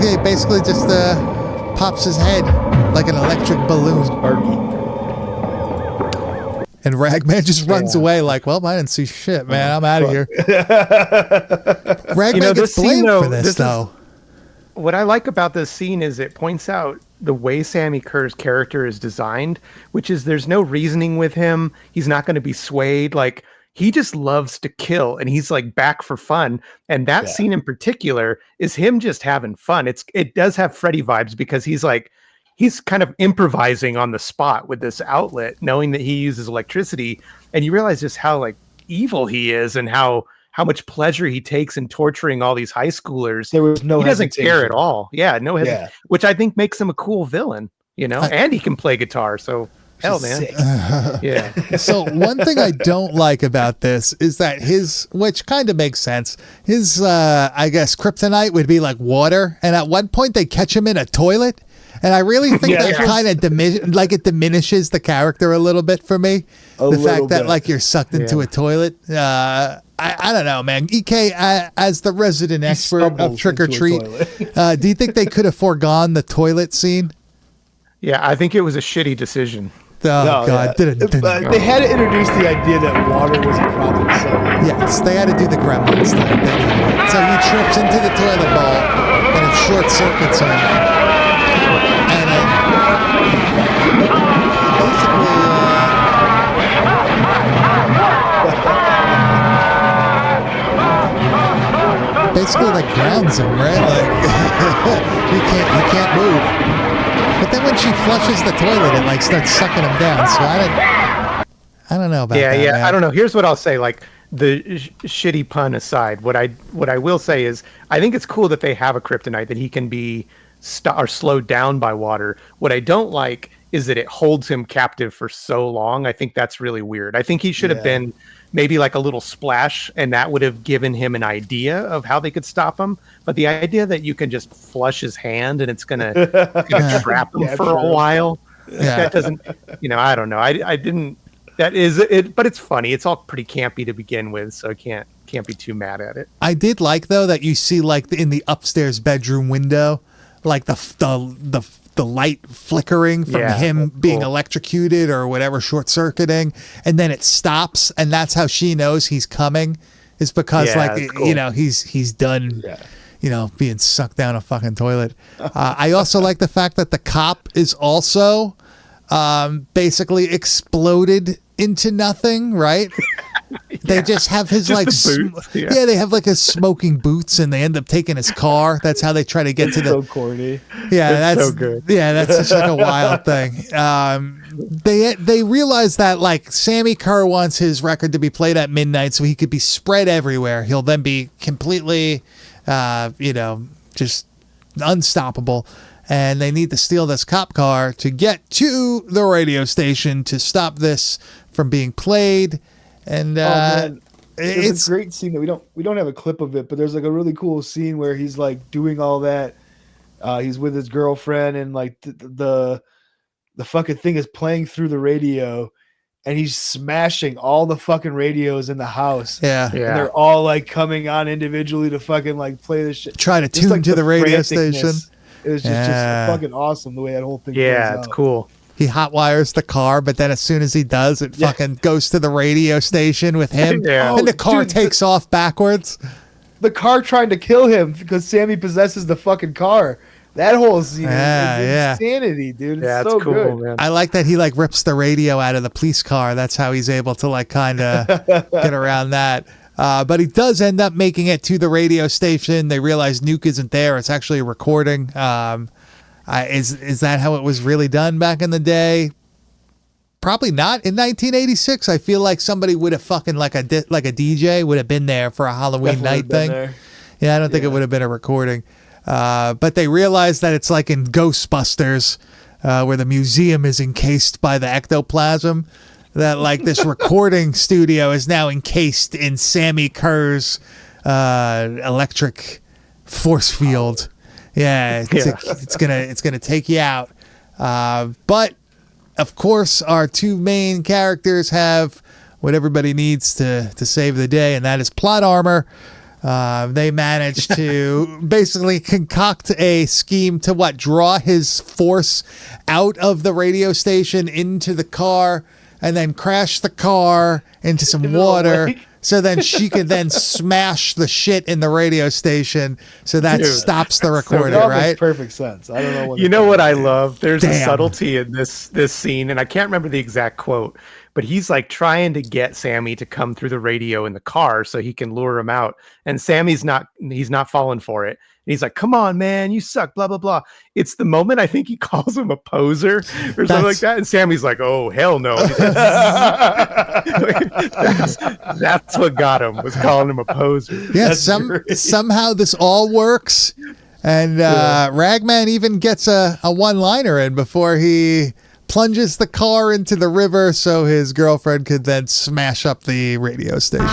Yeah, he basically just pops his head like an electric balloon. And Ragman just runs away like, well, I didn't see shit, man. I'm out of here. Ragman this gets blamed scene, though, for this, though. What I like about this scene is it points out the way Sammy Kerr's character is designed, which is there's no reasoning with him. He's not going to be swayed. Like he just loves to kill, and he's like back for fun. And that scene in particular is him just having fun. It does have Freddy vibes because he's kind of improvising on the spot with this outlet, knowing that he uses electricity, and you realize just how like evil he is and how much pleasure he takes in torturing all these high schoolers. There was no He doesn't care hesitation. at all. Yeah, no hesitation, Yeah. which I think makes him a cool villain, and he can play guitar. So hell, is man. sick. Yeah. So one thing I don't like about this is that which kind of makes sense, his, I guess, kryptonite would be like water. And at one point they catch him in a toilet. And I really think Yeah. that kind of it diminishes the character a little bit for me. The little fact that bit. like you're sucked into a toilet. I don't know, man. EK, as the resident expert of stumbles Trick or into a Treat, toilet. do you think they could have foregone the toilet scene? Yeah, I think it was a shitty decision. Oh, No, God. yeah. But they had to introduce the idea that water was a problem. So Yes, they had to do the gremlins thing. So he trips into the toilet bowl, and it short circuits him. And then basically like grounds him, right? Like you can't move. But then when she flushes the toilet, it like starts sucking him down. So I don't know about that. Yeah. Man. I don't know. Here's what I'll say. Like the shitty pun aside, what I will say is I think it's cool that they have a kryptonite that he can be or slowed down by water. What I don't like is that it holds him captive for so long. I think that's really weird. I think he should have been maybe like a little splash, and that would have given him an idea of how they could stop him. But the idea that you can just flush his hand and it's gonna trap him for a while, that doesn't, I don't know. I didn't. That is it, but it's funny. It's all pretty campy to begin with, so I can't be too mad at it. I did like though that you see like in the upstairs bedroom window, like the light flickering from him being electrocuted or whatever, short circuiting, and then it stops, and that's how she knows he's coming, is because he's done. Yeah. Being sucked down a fucking toilet. I also like the fact that the cop is also basically exploded into nothing, right? They just have his Just like the boots, they have like his smoking boots, and they end up taking his car. That's how they try to get to the so corny. yeah, that's so good. Yeah, that's just like a wild thing. They realize that like Sammy Kerr wants his record to be played at midnight so he could be spread everywhere. He'll then be completely, just unstoppable. And they need to steal this cop car to get to the radio station to stop this from being played. And it's a great scene that we don't have a clip of it, but there's like a really cool scene where he's like doing all that. He's with his girlfriend, and like the fucking thing is playing through the radio, and he's smashing all the fucking radios in the house. Yeah. And they're all like coming on individually to fucking like play this shit. Try to Just, tune to the radio franticness. station. It was just fucking awesome the way that whole thing Yeah, plays it's out. cool. He hotwires the car, but then as soon as he does, it fucking goes to the radio station with him. Yeah. And the car Dude, takes off backwards. The car trying to kill him because Sammy possesses the fucking car. That whole scene is insanity, dude. It's It's so cool, good. man. I like that he like rips the radio out of the police car. That's how he's able to like kind of get around that. But he does end up making it to the radio station. They realize Nuke isn't there. It's actually a recording. Is that how it was really done back in the day? Probably not. In 1986, I feel like somebody would have fucking like a DJ would have been there for a Halloween Definitely night been thing. there. Yeah, I don't think it would have been a recording. But they realize that it's like in Ghostbusters, where the museum is encased by the ectoplasm, that like this recording studio is now encased in Sammy Kerr's electric force field. Yeah, it's gonna take you out. But of course, our two main characters have what everybody needs to save the day, and that is plot armor. They manage to basically concoct a scheme to draw his force out of the radio station into the car, and then crash the car into some water. So then she could then smash the shit in the radio station. So that stops the recording, It all right? makes perfect sense. I don't know what You know what I love? There's a Damn. subtlety in this scene, and I can't remember the exact quote, but he's like trying to get Sammy to come through the radio in the car so he can lure him out. And Sammy's not falling for it. And he's like, "Come on, man, you suck, blah, blah, blah." It's the moment I think he calls him a poser or something like that. And Sammy's like, "Oh, hell no." That's what got him, was calling him a poser. Yeah, somehow this all works. And Ragman even gets a one-liner in before he plunges the car into the river so his girlfriend could then smash up the radio station.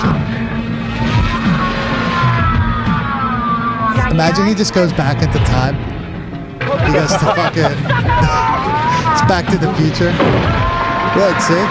Imagine he just goes back into time. He goes to fucking... It's Back to the Future. Look, see?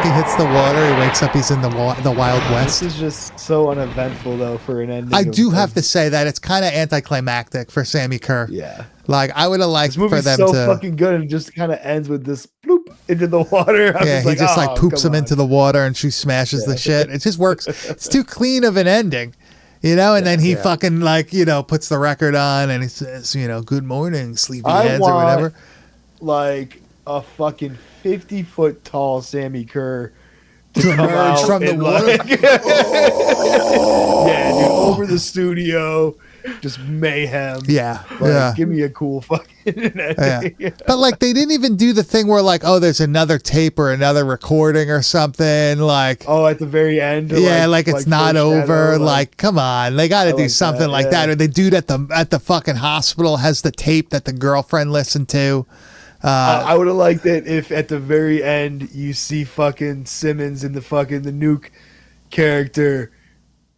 He hits the water. He wakes up. He's in the Wild West. This is just so uneventful, though, for an ending. I do have to say that it's kind of anticlimactic for Sammy Kerr. Yeah. Like, I would have liked This movie's for them so to... fucking good, and it just kind of ends with this bloop into the water. Yeah, he just like poops him into the water, and she smashes the shit. It just works. It's too clean of an ending, you know? And then he fucking, like, you know, puts the record on, and he says, you know, good morning, sleepyheads, or whatever. Like a fucking 50-foot tall Sammy Kerr to emerge from the water. Yeah, dude, over the studio, just mayhem. Yeah, like, give me a cool fucking ending. Yeah. But like, they didn't even do the thing where like, oh, there's another tape or another recording or something. Like, oh, at the very end. Yeah, like it's not over. Like, come on, they got to do something like that. Or the dude at the fucking hospital has the tape that the girlfriend listened to. I would have liked it if at the very end you see fucking Simmons in the Nuke character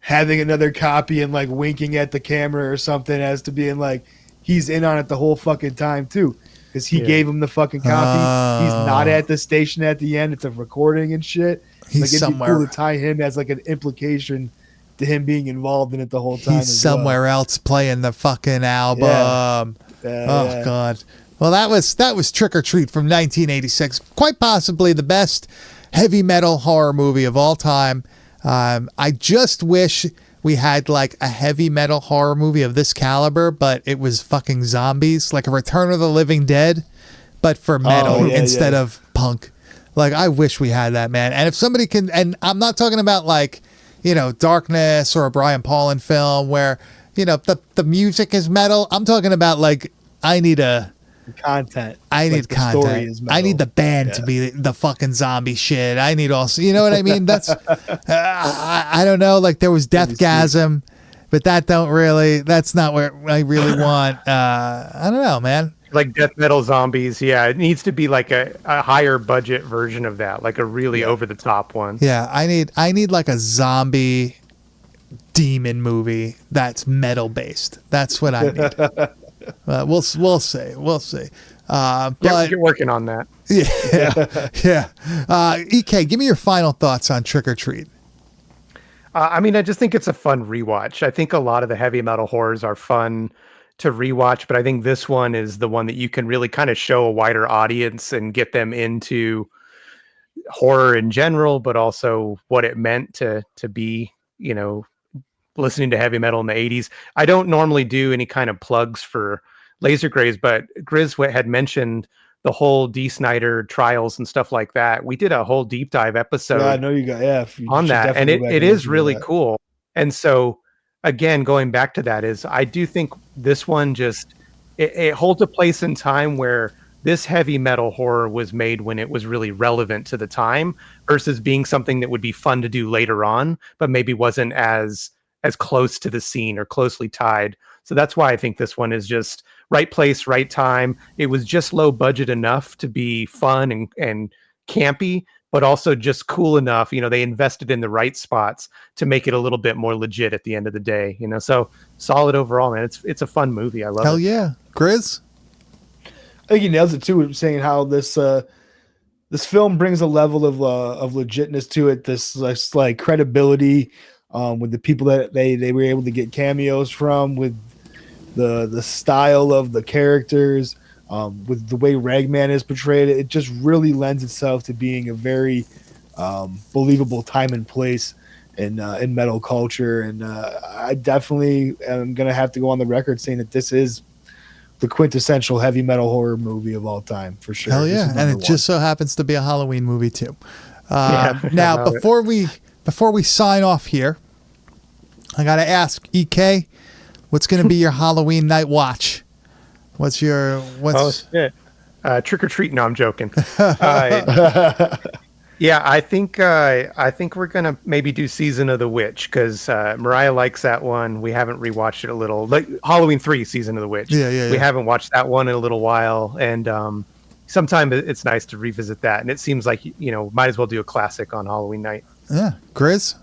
having another copy and like winking at the camera or something as to being like he's in on it the whole fucking time too, because he gave him the fucking copy. He's not at the station at the end. It's a recording and shit. He's like, it'd somewhere. be cool to tie him as like an implication to him being involved in it the whole time. He's somewhere else playing the fucking album. God. Well, that was Trick or Treat from 1986. Quite possibly the best heavy metal horror movie of all time. I just wish we had like a heavy metal horror movie of this caliber, but it was fucking zombies, like a Return of the Living Dead, but for metal instead of punk. Like, I wish we had that, man. And if somebody can, and I'm not talking about like, you know, Darkness or a Brian Paulin film where, you know, the music is metal. I'm talking about like, I need content. I need content. I need the band to be the fucking zombie shit. I need also, you know what I mean? That's, I don't know. Like there was Deathgasm, but that's not what I really want. I don't know, man. Like death metal zombies. Yeah. It needs to be like a higher budget version of that. Like a really over the top one. Yeah. I need like a zombie demon movie that's metal based. That's what I need. We'll see. But you're working on that. Yeah. EK, give me your final thoughts on Trick or Treat. I mean, I just think it's a fun rewatch. I think a lot of the heavy metal horrors are fun to rewatch, but I think this one is the one that you can really kind of show a wider audience and get them into horror in general, but also what it meant to be, you know, listening to heavy metal in the 80s. I don't normally do any kind of plugs for Laser Graves, but Grizz had mentioned the whole Dee Snider trials and stuff like that. We did a whole deep dive episode I know you got on that, and it is really cool. And so again, going back to that, is I do think this one just it holds a place in time where this heavy metal horror was made when it was really relevant to the time versus being something that would be fun to do later on, but maybe wasn't as close to the scene or closely tied. So that's why I think this one is just right place, right time. It was just low budget enough to be fun and campy, but also just cool enough. You know, they invested in the right spots to make it a little bit more legit at the end of the day, you know, so solid overall, man. It's a fun movie. I love it. Hell yeah. Grizz? I think he nails it too, saying how this film brings a level of legitness to it. This like credibility, with the people that they were able to get cameos from, with the style of the characters, with the way Ragman is portrayed. It just really lends itself to being a very believable time and place in metal culture. And I definitely am going to have to go on the record saying that this is the quintessential heavy metal horror movie of all time, for sure. Hell yeah. And it just so happens to be a Halloween movie too. Now, before we sign off here, I got to ask, EK, what's going to be your Halloween night watch? Oh, shit. Trick or treat. No, I'm joking. Yeah, I think we're gonna maybe do Season of the Witch because Mariah likes that one. We haven't rewatched it a little, like Halloween 3, Season of the Witch. Yeah. We haven't watched that one in a little while, and sometime it's nice to revisit that. And it seems like might as well do a classic on Halloween night. Yeah, Grizz.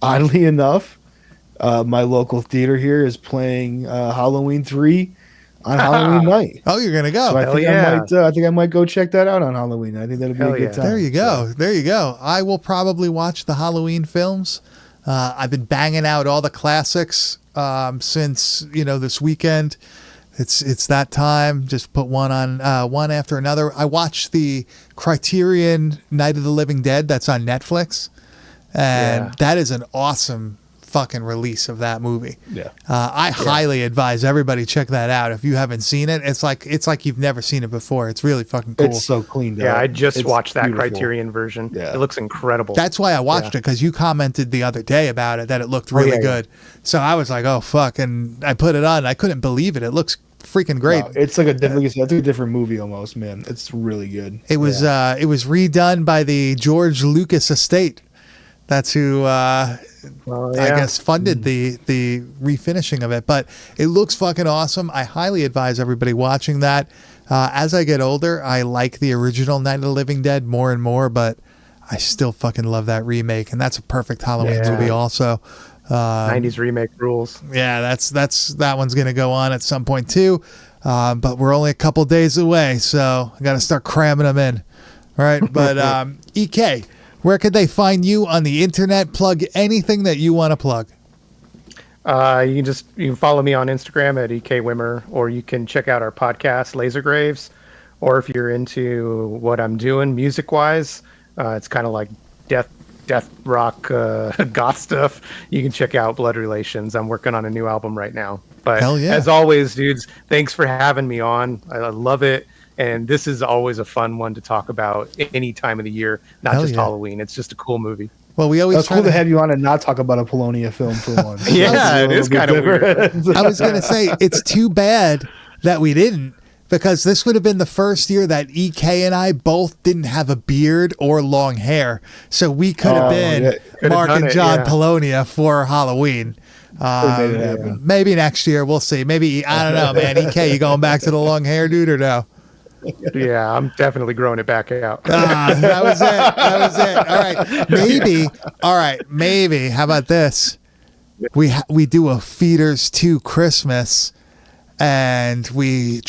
Oddly enough, my local theater here is playing Halloween 3 on Halloween night. Oh, you're gonna go. So Hell I think I might go check that out on Halloween. I think that'd be Hell a good yeah. time. There you go. There you go. I will probably watch the Halloween films. I've been banging out all the classics since this weekend. It's that time. Just put one on one after another. I watched the Criterion Night of the Living Dead that's on Netflix, and that is an awesome fucking release of that movie. Yeah. I highly advise everybody check that out. If you haven't seen it, it's like you've never seen it before. It's really fucking cool. It's so cleaned up. Yeah, I just It's watched that beautiful. Criterion version. Yeah. It looks incredible. That's why I watched it, because you commented the other day about it that it looked really good. So I was like, oh fuck, and I put it on. I couldn't believe it. It looks freaking great. Wow, it's like a different movie almost, man. It's really good. It was redone by the George Lucas estate. That's who I guess funded the refinishing of it. But it looks fucking awesome. I highly advise everybody watching that. As I get older, I like the original Night of the Living Dead more and more, but I still fucking love that remake, and that's a perfect Halloween movie also. 90s remake rules. Yeah, that one's gonna go on at some point too. But we're only a couple days away, so I gotta start cramming them in. All right, but EK, where could they find you on the internet? Plug anything that you want to plug. You can follow me on Instagram at EKWimmer, or you can check out our podcast, Laser Graves. Or if you're into what I'm doing music wise, it's kind of like death rock goth stuff. You can check out Blood Relations. I'm working on a new album right now. But Hell yeah. as always, dudes, thanks for having me on. I love it. And this is always a fun one to talk about any time of the year, not Hell just yeah. Halloween. It's just a cool movie. Well, we always That's cool to have you on and not talk about a Polonia film for once. Yeah, it is kind of weird. I was gonna say it's too bad that we didn't, because this would have been the first year that EK and I both didn't have a beard or long hair, so we could have been Could've Mark done and it, John yeah. Polonia for Halloween. Made it happen. Maybe next year, we'll see. Maybe, I don't know, man. EK, you going back to the long hair, dude, or no? Yeah, I'm definitely growing it back out. That was it. All right, maybe. How about this? We do a Feeders 2 Christmas, and we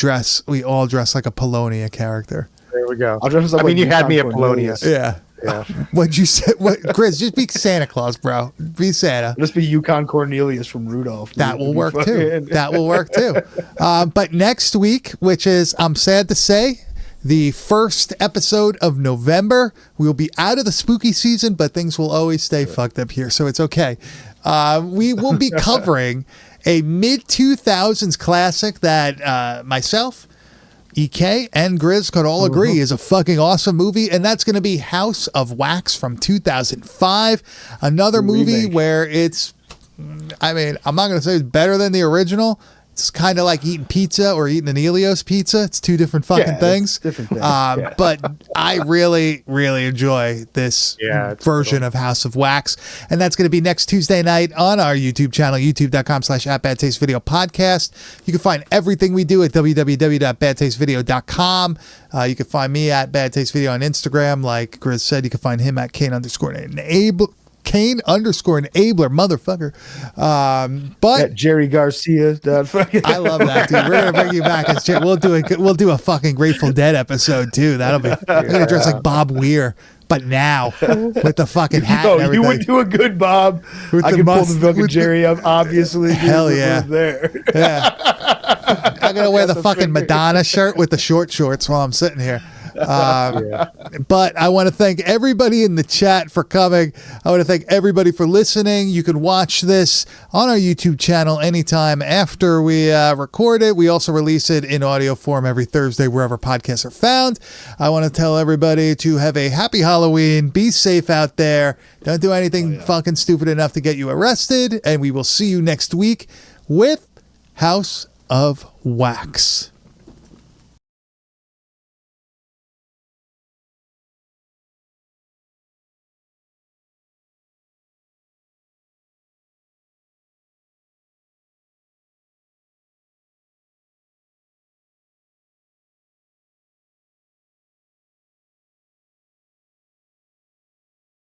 all dress like a Polonia character. There we go. I'll dress up like you had me at Yukon Polonia. Cornelius. Yeah. Yeah. What'd you say? What, Chris? Just be Santa Claus, bro. Be Santa. Just be Yukon Cornelius from Rudolph. That dude. will It'd be work too. fucking- That will work too. But next week, which is, I'm sad to say, the first episode of November, we'll be out of the spooky season, but things will always stay fucked up here, so it's okay. We will be covering a mid-2000s classic that myself, EK, and Grizz could all agree is a fucking awesome movie, and that's going to be House of Wax from 2005. Another movie Remake. where it's, I mean, I'm not going to say it's better than the original. It's kind of like eating pizza or eating an Elios pizza. It's two different fucking Yeah, things. it's different things, yeah. But I really, really enjoy this it's version of House of Wax. And that's going to be next Tuesday night on our YouTube channel, youtube.com/@badtastevideopodcast. You can find everything we do at www.badtastevideo.com. You can find me at Bad Taste Video on Instagram. Like Grizz said, you can find him at Kane_enabler, motherfucker. But That Jerry Garcia. That fucking. I love that, dude. We're gonna bring you back as we'll do a fucking Grateful Dead episode too. That'll be. We're gonna dress like Bob Weir, but now with the fucking hat. No, and you everything. would do a good Bob. With I the can pull must- the fucking with the- Jerry up. Obviously, Hell dude, yeah. there. Yeah. I'm gonna wear the fucking Madonna shirt with the short shorts while I'm sitting here. But I want to thank everybody in the chat for coming. I want to thank everybody for listening. You can watch this on our YouTube channel anytime after we record it. We also release it in audio form every Thursday wherever podcasts are found. I want to tell everybody to have a happy Halloween. Be safe out there. Don't do anything fucking stupid enough to get you arrested. And we will see you next week with House of Wax.